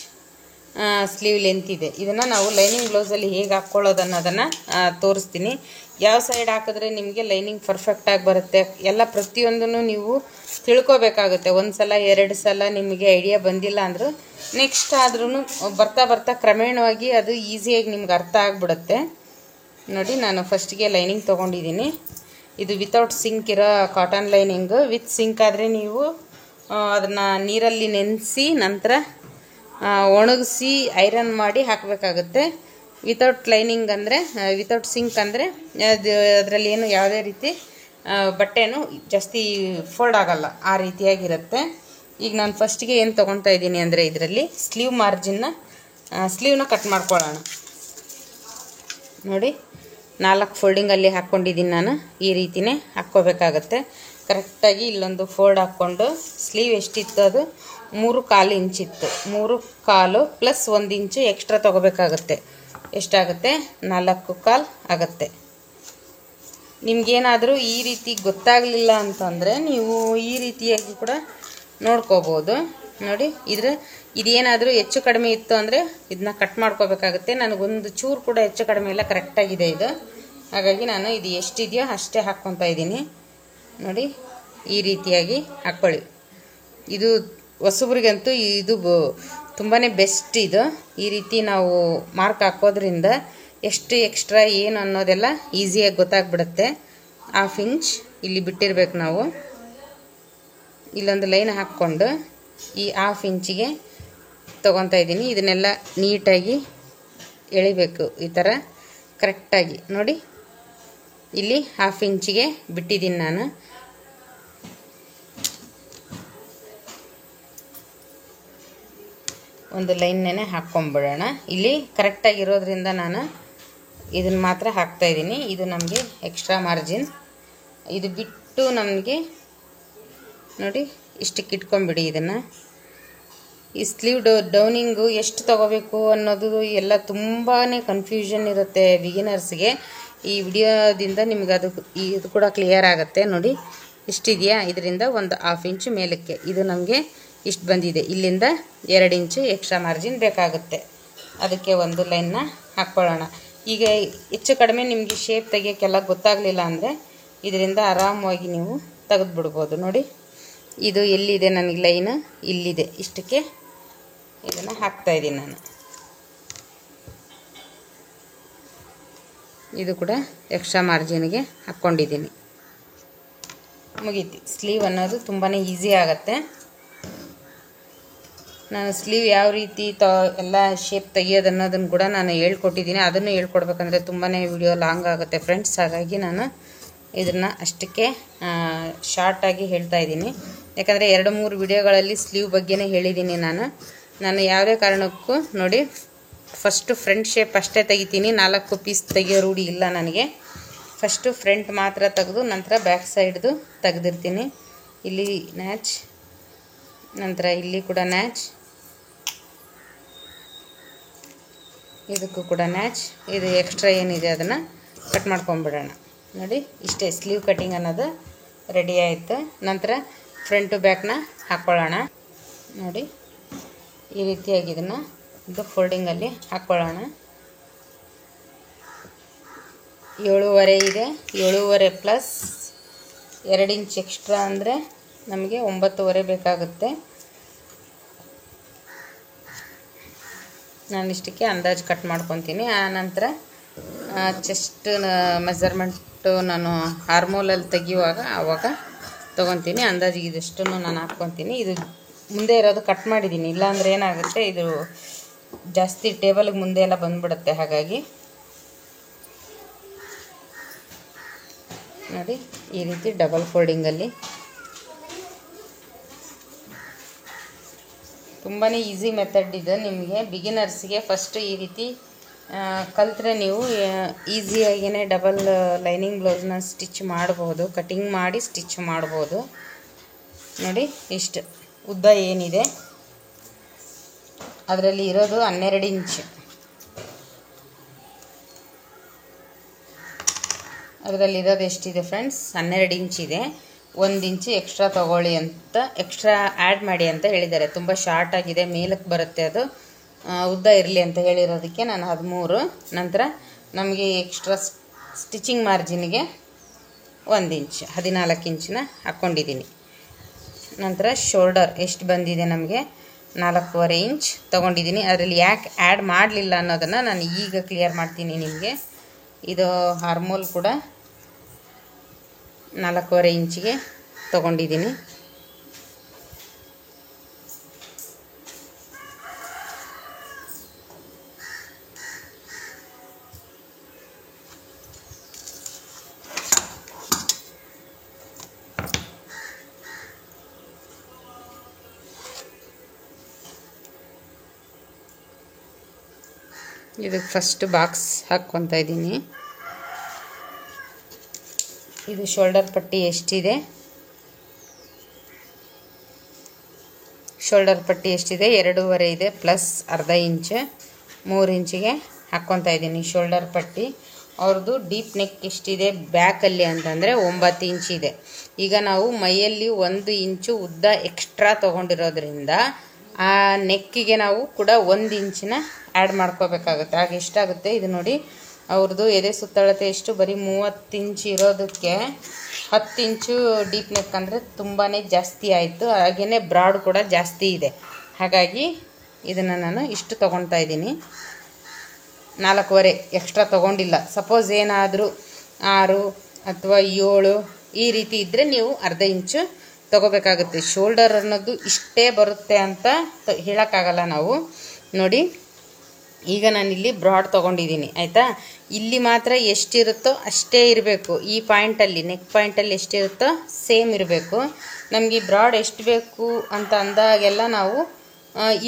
ಸ್ಲೀವ್ ಲೆಂತ್ ಇದೆ. ಇದನ್ನು ನಾವು ಲೈನಿಂಗ್ ಬ್ಲೌಸಲ್ಲಿ ಹೇಗೆ ಹಾಕ್ಕೊಳ್ಳೋದು ಅನ್ನೋದನ್ನು ತೋರಿಸ್ತೀನಿ. ಯಾವ ಸೈಡ್ ಹಾಕಿದ್ರೆ ನಿಮಗೆ ಲೈನಿಂಗ್ ಪರ್ಫೆಕ್ಟಾಗಿ ಬರುತ್ತೆ ಎಲ್ಲ ಪ್ರತಿಯೊಂದನ್ನು ನೀವು ತಿಳ್ಕೊಬೇಕಾಗುತ್ತೆ. 1 ಸಲ 2 ಸಲ ನಿಮಗೆ ಐಡಿಯಾ ಬಂದಿಲ್ಲ ಅಂದರೂ ನೆಕ್ಸ್ಟ್ ಆದ್ರೂ ಬರ್ತಾ ಕ್ರಮೇಣವಾಗಿ ಅದು ಈಸಿಯಾಗಿ ನಿಮ್ಗೆ ಅರ್ಥ ಆಗಿಬಿಡುತ್ತೆ. ನೋಡಿ ನಾನು ಫಸ್ಟಿಗೆ ಲೈನಿಂಗ್ ತೊಗೊಂಡಿದ್ದೀನಿ. ಇದು ವಿತೌಟ್ ಸಿಂಕ್ ಇರೋ ಕಾಟನ್ ಲೈನಿಂಗು. ವಿತ್ ಸಿಂಕ್ ಆದರೆ ನೀವು ಅದನ್ನು ನೀರಲ್ಲಿ ನೆನೆಸಿ ನಂತರ ಒಣಗಿಸಿ ಐರನ್ ಮಾಡಿ ಹಾಕಬೇಕಾಗುತ್ತೆ. ವಿತೌಟ್ ಲೈನಿಂಗ್ ಅಂದರೆ ವಿತೌಟ್ ಸಿಂಕ್ ಅಂದರೆ ಅದರಲ್ಲಿ ಏನು ಯಾವುದೇ ರೀತಿ ಬಟ್ಟೆನೂ ಜಾಸ್ತಿ ಫೋಲ್ಡ್ ಆಗಲ್ಲ, ಆ ರೀತಿಯಾಗಿರುತ್ತೆ. ಈಗ ನಾನು ಫಸ್ಟಿಗೆ ಏನು ತೊಗೊಳ್ತಾ ಇದ್ದೀನಿ ಅಂದರೆ ಇದರಲ್ಲಿ ಸ್ಲೀವ್ನ ಕಟ್ ಮಾಡ್ಕೊಳ್ಳೋಣ. ನೋಡಿ 4 ಫೋಲ್ಡಿಂಗಲ್ಲಿ ಹಾಕ್ಕೊಂಡಿದ್ದೀನಿ ನಾನು. ಈ ರೀತಿಯೇ ಹಾಕ್ಕೋಬೇಕಾಗತ್ತೆ. ಕರೆಕ್ಟಾಗಿ ಇಲ್ಲೊಂದು ಫೋಲ್ಡ್ ಹಾಕ್ಕೊಂಡು ಸ್ಲೀವ್ ಎಷ್ಟಿತ್ತು ಅದು 3.25 ಇಂಚ್ ಇತ್ತು. 3.25 ಪ್ಲಸ್ 1 ಇಂಚು ಎಕ್ಸ್ಟ್ರಾ ತೊಗೋಬೇಕಾಗತ್ತೆ. ಎಷ್ಟಾಗುತ್ತೆ 4.25 ಆಗುತ್ತೆ. ನಿಮಗೇನಾದರೂ ಈ ರೀತಿ ಗೊತ್ತಾಗಲಿಲ್ಲ ಅಂತಂದರೆ ನೀವು ಈ ರೀತಿಯಾಗಿ ಕೂಡ ನೋಡ್ಕೋಬೋದು. ನೋಡಿ ಇದೇನಾದರೂ ಹೆಚ್ಚು ಕಡಿಮೆ ಇತ್ತು ಅಂದರೆ ಇದನ್ನ ಕಟ್ ಮಾಡ್ಕೋಬೇಕಾಗುತ್ತೆ. ನನಗೊಂದು ಚೂರು ಕೂಡ ಹೆಚ್ಚು ಕಡಿಮೆ ಇಲ್ಲ, ಕರೆಕ್ಟಾಗಿದೆ ಇದು. ಹಾಗಾಗಿ ನಾನು ಇದು ಎಷ್ಟಿದೆಯೋ ಅಷ್ಟೇ ಹಾಕ್ಕೊತಾ ಇದ್ದೀನಿ. ನೋಡಿ ಈ ರೀತಿಯಾಗಿ ಹಾಕ್ಕೊಳ್ಳಿ. ಇದು ಹೊಸಬ್ರಿಗಂತೂ ಇದು ತುಂಬಾ ಬೆಸ್ಟ್. ಇದು ಈ ರೀತಿ ನಾವು ಮಾರ್ಕ್ ಹಾಕೋದ್ರಿಂದ ಎಷ್ಟು ಎಕ್ಸ್ಟ್ರಾ ಏನು ಅನ್ನೋದೆಲ್ಲ ಈಸಿಯಾಗಿ ಗೊತ್ತಾಗ್ಬಿಡುತ್ತೆ. 1/2 ಇಂಚ್ ಇಲ್ಲಿ ಬಿಟ್ಟಿರ್ಬೇಕು ನಾವು. ಇಲ್ಲೊಂದು ಲೈನ್ ಹಾಕ್ಕೊಂಡು ಈ 1/2 ಇಂಚಿಗೆ ತೊಗೊತಾ ಇದ್ದೀನಿ. ಇದನ್ನೆಲ್ಲ ನೀಟಾಗಿ ಎಳಿಬೇಕು ಈ ಥರ ಕರೆಕ್ಟಾಗಿ. ನೋಡಿ ಇಲ್ಲಿ 1/2 ಇಂಚಿಗೆ ಬಿಟ್ಟಿದ್ದೀನಿ ನಾನು. ಒಂದು ಲೈನ್ನೇ ಹಾಕ್ಕೊಂಬಿಡೋಣ. ಇಲ್ಲಿ ಕರೆಕ್ಟಾಗಿರೋದ್ರಿಂದ ನಾನು ಇದನ್ನು ಮಾತ್ರ ಹಾಕ್ತಾಯಿದ್ದೀನಿ. ಇದು ನಮಗೆ ಎಕ್ಸ್ಟ್ರಾ ಮಾರ್ಜಿನ್. ಇದು ಬಿಟ್ಟು ನಮಗೆ ನೋಡಿ ಇಷ್ಟಕ್ಕೆ ಇಟ್ಕೊಂಬಿಡಿ ಇದನ್ನು. ಈ ಸ್ಲೀವ್ ಡೌನಿಂಗು ಎಷ್ಟು ತೊಗೋಬೇಕು ಅನ್ನೋದು ಎಲ್ಲ ತುಂಬಾ ಕನ್ಫ್ಯೂಷನ್ ಇರುತ್ತೆ ಬಿಗಿನರ್ಸ್ಗೆ. ಈ ವಿಡಿಯೋದಿಂದ ನಿಮಗೆ ಇದು ಕೂಡ ಕ್ಲಿಯರ್ ಆಗುತ್ತೆ. ನೋಡಿ ಇಷ್ಟಿದೆಯಾ, ಇದರಿಂದ ಒಂದು 1/2 ಇಂಚು ಮೇಲಕ್ಕೆ ಇದು ನಮಗೆ ಇಷ್ಟು ಬಂದಿದೆ. ಇಲ್ಲಿಂದ 2 ಇಂಚು ಎಕ್ಸ್ಟ್ರಾ ಮಾರ್ಜಿನ್ ಬೇಕಾಗುತ್ತೆ. ಅದಕ್ಕೆ ಒಂದು ಲೈನ್ನ ಹಾಕ್ಕೊಳ್ಳೋಣ. ಈಗ ಹೆಚ್ಚು ಕಡಿಮೆ ನಿಮಗೆ ಶೇಪ್ ತೆಗಿಯೋಕ್ಕೆಲ್ಲ ಗೊತ್ತಾಗಲಿಲ್ಲ ಅಂದರೆ ಇದರಿಂದ ಆರಾಮವಾಗಿ ನೀವು ತೆಗೆದುಬಿಡ್ಬೋದು. ನೋಡಿ ಇದು ಎಲ್ಲಿದೆ ನನಗೆ ಲೈನು, ಇಲ್ಲಿದೆ. ಇಷ್ಟಕ್ಕೆ ಇದನ್ನು ಹಾಕ್ತಾಯಿದ್ದೀನಿ ನಾನು. ಇದು ಕೂಡ ಎಕ್ಸ್ಟ್ರಾ ಮಾರ್ಜಿನ್ಗೆ ಹಾಕ್ಕೊಂಡಿದ್ದೀನಿ. ಮುಗೀತು. ಸ್ಲೀವ್ ಅನ್ನೋದು ತುಂಬಾ ಈಸಿ ಆಗುತ್ತೆ. ನಾನು ಸ್ಲೀವ್ ಯಾವ ರೀತಿ ಎಲ್ಲ ಶೇಪ್ ತೆಗಿಯೋದು ಅನ್ನೋದನ್ನು ಕೂಡ ನಾನು ಹೇಳ್ಕೊಟ್ಟಿದ್ದೀನಿ. ಅದನ್ನು ಹೇಳ್ಕೊಡ್ಬೇಕಂದ್ರೆ ತುಂಬಾ ವಿಡಿಯೋ ಲಾಂಗ್ ಆಗುತ್ತೆ ಫ್ರೆಂಡ್ಸ್. ಹಾಗಾಗಿ ನಾನು ಇದನ್ನು ಅಷ್ಟಕ್ಕೆ ಶಾರ್ಟಾಗಿ ಹೇಳ್ತಾ ಇದ್ದೀನಿ. ಯಾಕಂದರೆ 2-3 ವಿಡಿಯೋಗಳಲ್ಲಿ ಸ್ಲೀವ್ ಬಗ್ಗೆನೇ ಹೇಳಿದ್ದೀನಿ ನಾನು. ನಾನು ಯಾವುದೇ ಕಾರಣಕ್ಕೂ ನೋಡಿ ಫಸ್ಟು ಫ್ರಂಟ್ ಶೇಪ್ ಅಷ್ಟೇ ತೆಗಿತೀನಿ, 4 ಪೀಸ್ ತೆಗಿಯೋ ರೂಢಿ ಇಲ್ಲ ನನಗೆ. ಫಸ್ಟು ಫ್ರಂಟ್ ಮಾತ್ರ ತೆಗೆದು ನಂತರ ಬ್ಯಾಕ್ ಸೈಡ್ದು ತೆಗೆದಿರ್ತೀನಿ. ಇಲ್ಲಿ ನ್ಯಾಚ್, ನಂತರ ಇಲ್ಲಿ ಕೂಡ ನ್ಯಾಚ್, ಇದಕ್ಕೂ ಕೂಡ ನ್ಯಾಚ್. ಇದು ಎಕ್ಸ್ಟ್ರಾ ಏನಿದೆ ಅದನ್ನು ಕಟ್ ಮಾಡ್ಕೊಂಬಿಡೋಣ. ನೋಡಿ ಇಷ್ಟೇ, ಸ್ಲೀವ್ ಕಟ್ಟಿಂಗ್ ಅನ್ನೋದು ರೆಡಿ ಆಯಿತು. ನಂತರ ಫ್ರಂಟು ಬ್ಯಾಕ್ನ ಹಾಕ್ಕೊಳ್ಳೋಣ. ನೋಡಿ ಈ ರೀತಿಯಾಗಿ ಇದನ್ನು ಇದು ಫೋಲ್ಡಿಂಗಲ್ಲಿ ಹಾಕ್ಕೊಳ್ಳೋಣ. 7.5 ಇದೆ, 7.5 ಪ್ಲಸ್ 2 ಇಂಚ್ ಎಕ್ಸ್ಟ್ರಾ ಅಂದರೆ ನಮಗೆ 9.5 ಬೇಕಾಗುತ್ತೆ. ನಾನು ಇಷ್ಟಕ್ಕೆ ಅಂದಾಜು ಕಟ್ ಮಾಡ್ಕೊತೀನಿ. ಆನಂತರ ಚೆಸ್ಟ್ ಮೆಜರ್ಮೆಂಟು ನಾನು ಆರ್ಮೋಲಲ್ಲಿ ತೆಗಿಯುವಾಗ ಆವಾಗ ತೊಗೊತೀನಿ. ಅಂದಾಜಿಗೆ ಇದೆಷ್ಟನ್ನು ನಾನು ಹಾಕ್ಕೊತೀನಿ. ಇದು ಮುಂದೆ ಇರೋದು ಕಟ್ ಮಾಡಿದ್ದೀನಿ, ಇಲ್ಲಾಂದರೆ ಏನಾಗುತ್ತೆ ಇದು ಜಾಸ್ತಿ ಟೇಬಲ್ಗೆ ಮುಂದೆ ಎಲ್ಲ ಬಂದುಬಿಡುತ್ತೆ. ಹಾಗಾಗಿ ನೋಡಿ ಈ ರೀತಿ ಡಬಲ್ ಫೋಲ್ಡಿಂಗಲ್ಲಿ ತುಂಬಾ ಈಸಿ ಮೆಥಡ್ ಇದು. ನಿಮಗೆ ಬಿಗಿನರ್ಸ್ಗೆ ಫಸ್ಟ್ ಈ ರೀತಿ ಕಲಿತ್ರೆ ನೀವು ಈಸಿಯಾಗಿಯೇ ಡಬಲ್ ಲೈನಿಂಗ್ ಬ್ಲೌಸ್ನ ಸ್ಟಿಚ್ ಮಾಡ್ಬೋದು, ಕಟಿಂಗ್ ಮಾಡಿ ಸ್ಟಿಚ್ ಮಾಡ್ಬೋದು. ನೋಡಿ ಇಷ್ಟು ಉದ್ದ ಏನಿದೆ ಅದರಲ್ಲಿ ಇರೋದು 12 ಇಂಚ್. ಅದರಲ್ಲಿರೋದು ಎಷ್ಟಿದೆ ಫ್ರೆಂಡ್ಸ್? 12 ಇಂಚ್ ಇದೆ. 1 ಇಂಚ್ ಎಕ್ಸ್ಟ್ರಾ ತೊಗೊಳ್ಳಿ ಅಂತ, ಎಕ್ಸ್ಟ್ರಾ ಆ್ಯಡ್ ಮಾಡಿ ಅಂತ ಹೇಳಿದ್ದಾರೆ. ತುಂಬ ಶಾರ್ಟ್ ಆಗಿದೆ, ಮೇಲಕ್ಕೆ ಬರುತ್ತೆ, ಅದು ಉದ್ದ ಇರಲಿ ಅಂತ ಹೇಳಿರೋದಕ್ಕೆ ನಾನು 13. ನಂತರ ನಮಗೆ ಎಕ್ಸ್ಟ್ರಾ ಸ್ಟಿಚಿಂಗ್ ಮಾರ್ಜಿನ್ಗೆ 1 ಇಂಚ್ 14 ಇಂಚನ್ನ ಹಾಕ್ಕೊಂಡಿದ್ದೀನಿ. ನಂತರ ಶೋಲ್ಡರ್ ಎಷ್ಟು ಬಂದಿದೆ ನಮಗೆ 4.5 ಇಂಚ್ ತೊಗೊಂಡಿದ್ದೀನಿ. ಅದರಲ್ಲಿ ಯಾಕೆ ಆ್ಯಡ್ ಮಾಡಲಿಲ್ಲ ಅನ್ನೋದನ್ನು ನಾನು ಈಗ ಕ್ಲಿಯರ್ ಮಾಡ್ತೀನಿ ನಿಮಗೆ. ಇದು ಆರ್ಮೋಲ್ ಕೂಡ 4.5 ಇಂಚಿಗೆ ತೊಗೊಂಡಿದ್ದೀನಿ. ಇದಕ್ಕೆ ಫಸ್ಟ್ ಬಾಕ್ಸ್ ಹಾಕ್ಕೊತಾ ಇದ್ದೀನಿ. ಇದು ಶೋಲ್ಡರ್ ಪಟ್ಟಿ ಎಷ್ಟಿದೆ, ಶೋಲ್ಡರ್ ಪಟ್ಟಿ ಎಷ್ಟಿದೆ? 2.5 ಇದೆ, ಪ್ಲಸ್ ಅರ್ಧ ಇಂಚ್ 3 ಇಂಚಿಗೆ ಹಾಕ್ಕೊತಾ ಇದ್ದೀನಿ ಶೋಲ್ಡರ್ ಪಟ್ಟಿ. ಅವ್ರದ್ದು ಡೀಪ್ ನೆಕ್ ಎಷ್ಟಿದೆ ಬ್ಯಾಕಲ್ಲಿ ಅಂತಂದರೆ 9 ಇಂಚ್ ಇದೆ. ಈಗ ನಾವು ಮೈಯಲ್ಲಿ 1 ಇಂಚು ಉದ್ದ ಎಕ್ಸ್ಟ್ರಾ ತೊಗೊಂಡಿರೋದ್ರಿಂದ ಆ ನೆಕ್ಕಿಗೆ ನಾವು ಕೂಡ 1 ಇಂಚಿನ ಆ್ಯಡ್ ಮಾಡ್ಕೋಬೇಕಾಗುತ್ತೆ. ಆಗ ಎಷ್ಟಾಗುತ್ತೆ ಇದು ನೋಡಿ, ಅವ್ರದ್ದು ಎದೆ ಸುತ್ತಳತೆ ಎಷ್ಟು? ಬರೀ 30 ಇಂಚ್ ಇರೋದಕ್ಕೆ 10 ಇಂಚು ಡೀಪ್ ನೆಕ್ ಅಂದರೆ ತುಂಬಾ ಜಾಸ್ತಿ ಆಯಿತು. ಹಾಗೆಯೇ ಬ್ರಾಡ್ ಕೂಡ ಜಾಸ್ತಿ ಇದೆ. ಹಾಗಾಗಿ ಇದನ್ನು ನಾನು ಇಷ್ಟು ತೊಗೊಳ್ತಾ ಇದ್ದೀನಿ. 4.5 ಎಕ್ಸ್ಟ್ರಾ ತೊಗೊಂಡಿಲ್ಲ. ಸಪೋಸ್ ಏನಾದರೂ 6 ಅಥವಾ 7 ಈ ರೀತಿ ಇದ್ದರೆ ನೀವು ಅರ್ಧ ಇಂಚು ತೊಗೋಬೇಕಾಗುತ್ತೆ. ಶೋಲ್ಡರ್ ಅನ್ನೋದು ಇಷ್ಟೇ ಬರುತ್ತೆ ಅಂತ ಹೇಳೋಕ್ಕಾಗಲ್ಲ ನಾವು. ನೋಡಿ ಈಗ ನಾನಿಲ್ಲಿ ಬ್ರಾಡ್ ತೊಗೊಂಡಿದ್ದೀನಿ ಆಯಿತಾ. ಇಲ್ಲಿ ಮಾತ್ರ ಎಷ್ಟಿರುತ್ತೋ ಅಷ್ಟೇ ಇರಬೇಕು. ಈ ಪಾಯಿಂಟಲ್ಲಿ ನೆಕ್ ಪಾಯಿಂಟಲ್ಲಿ ಎಷ್ಟಿರುತ್ತೋ ಸೇಮ್ ಇರಬೇಕು. ನಮಗೆ ಬ್ರಾಡ್ ಎಷ್ಟು ಬೇಕು ಅಂತ ಅಂದಾಗೆಲ್ಲ ನಾವು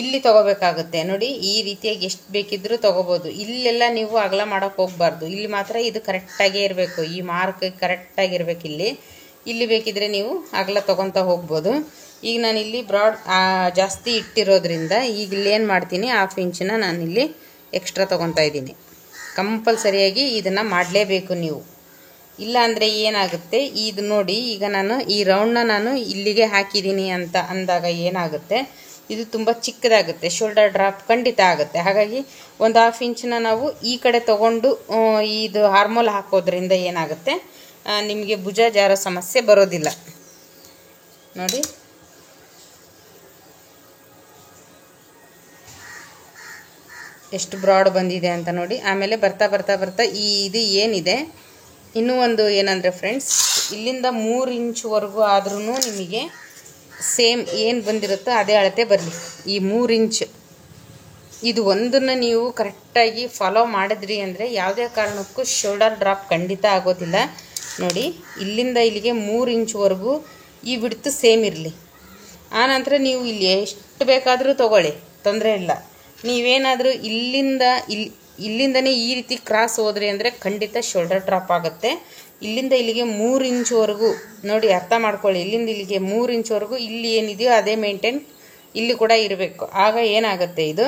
ಇಲ್ಲಿ ತೊಗೋಬೇಕಾಗುತ್ತೆ. ನೋಡಿ ಈ ರೀತಿಯಾಗಿ ಎಷ್ಟು ಬೇಕಿದ್ರೂ ತೊಗೋಬೋದು. ಇಲ್ಲೆಲ್ಲ ನೀವು ಅಗಲ ಮಾಡೋಕ್ಕೆ ಹೋಗಬಾರ್ದು. ಇಲ್ಲಿ ಮಾತ್ರ ಇದು ಕರೆಕ್ಟಾಗೇ ಇರಬೇಕು. ಈ ಮಾರ್ಕ್ ಕರೆಕ್ಟಾಗಿರ್ಬೇಕು. ಇಲ್ಲಿ ಬೇಕಿದ್ರೆ ನೀವು ಅಗಲ ತೊಗೊತಾ ಹೋಗ್ಬೋದು. ಈಗ ನಾನಿಲ್ಲಿ ಬ್ರಾಡ್ ಜಾಸ್ತಿ ಇಟ್ಟಿರೋದ್ರಿಂದ ಈಗ ಇಲ್ಲೇನು ಮಾಡ್ತೀನಿ, 1/2 ಇಂಚನ್ನ ನಾನಿಲ್ಲಿ ಎಕ್ಸ್ಟ್ರಾ ತೊಗೊತಾ ಇದ್ದೀನಿ. ಕಂಪಲ್ಸರಿಯಾಗಿ ಇದನ್ನು ಮಾಡಲೇಬೇಕು ನೀವು. ಇಲ್ಲ ಅಂದರೆ ಏನಾಗುತ್ತೆ, ಇದು ನೋಡಿ ಈಗ ನಾನು ಈ ರೌಂಡನ್ನ ನಾನು ಇಲ್ಲಿಗೆ ಹಾಕಿದ್ದೀನಿ ಅಂತ ಅಂದಾಗ ಏನಾಗುತ್ತೆ, ಇದು ತುಂಬ ಚಿಕ್ಕದಾಗುತ್ತೆ, ಶೋಲ್ಡರ್ ಡ್ರಾಪ್ ಖಂಡಿತ ಆಗುತ್ತೆ. ಹಾಗಾಗಿ 1/2 ಇಂಚನ್ನ ನಾವು ಈ ಕಡೆ ತೊಗೊಂಡು ಇದು ಆರ್ಮೋಲ್ ಹಾಕೋದ್ರಿಂದ ಏನಾಗುತ್ತೆ, ನಿಮಗೆ ಭುಜ ಜಾರೋ ಸಮಸ್ಯೆ ಬರೋದಿಲ್ಲ. ನೋಡಿ ಎಷ್ಟು ಬ್ರಾಡ್ ಬಂದಿದೆ ಅಂತ ನೋಡಿ. ಆಮೇಲೆ ಬರ್ತಾ ಬರ್ತಾ ಬರ್ತಾ ಇದು ಏನಿದೆ, ಇನ್ನೂ ಒಂದು ಏನಂದರೆ ಫ್ರೆಂಡ್ಸ್, ಇಲ್ಲಿಂದ 3 ಇಂಚ್ವರೆಗೂ ಆದ್ರೂ ನಿಮಗೆ ಸೇಮ್ ಏನು ಬಂದಿರುತ್ತೋ ಅದೇ ಅಳತೆ ಬರಲಿ. ಈ 3 ಇಂಚ್ ಇದು ಒಂದನ್ನು ನೀವು ಕರೆಕ್ಟಾಗಿ ಫಾಲೋ ಮಾಡಿದ್ರಿ ಅಂದರೆ ಯಾವುದೇ ಕಾರಣಕ್ಕೂ ಶೋಲ್ಡರ್ ಡ್ರಾಪ್ ಖಂಡಿತ ಆಗೋದಿಲ್ಲ. ನೋಡಿ ಇಲ್ಲಿಂದ ಇಲ್ಲಿಗೆ 3 ಇಂಚ್ವರೆಗೂ ಈ ವಿಡ್ತ್ ಸೇಮ್ ಇರಲಿ. ಆನಂತರ ನೀವು ಇಲ್ಲಿ ಎಷ್ಟು ಬೇಕಾದರೂ ತೊಗೊಳ್ಳಿ, ತೊಂದರೆ ಇಲ್ಲ. ನೀವೇನಾದರೂ ಇಲ್ಲಿಂದನೇ ಈ ರೀತಿ ಕ್ರಾಸ್ ಹೋದ್ರಿ ಅಂದರೆ ಖಂಡಿತ ಶೋಲ್ಡರ್ ಡ್ರಾಪ್ ಆಗುತ್ತೆ. ಇಲ್ಲಿಂದ ಇಲ್ಲಿಗೆ 3 ಇಂಚ್ವರೆಗೂ ನೋಡಿ, ಅರ್ಥ ಮಾಡ್ಕೊಳ್ಳಿ. ಇಲ್ಲಿಂದ ಇಲ್ಲಿಗೆ 3 ಇಂಚ್ವರೆಗೂ ಇಲ್ಲಿ ಏನಿದೆಯೋ ಅದೇ ಮೇಂಟೈನ್ ಇಲ್ಲಿ ಕೂಡ ಇರಬೇಕು. ಆಗ ಏನಾಗುತ್ತೆ, ಇದು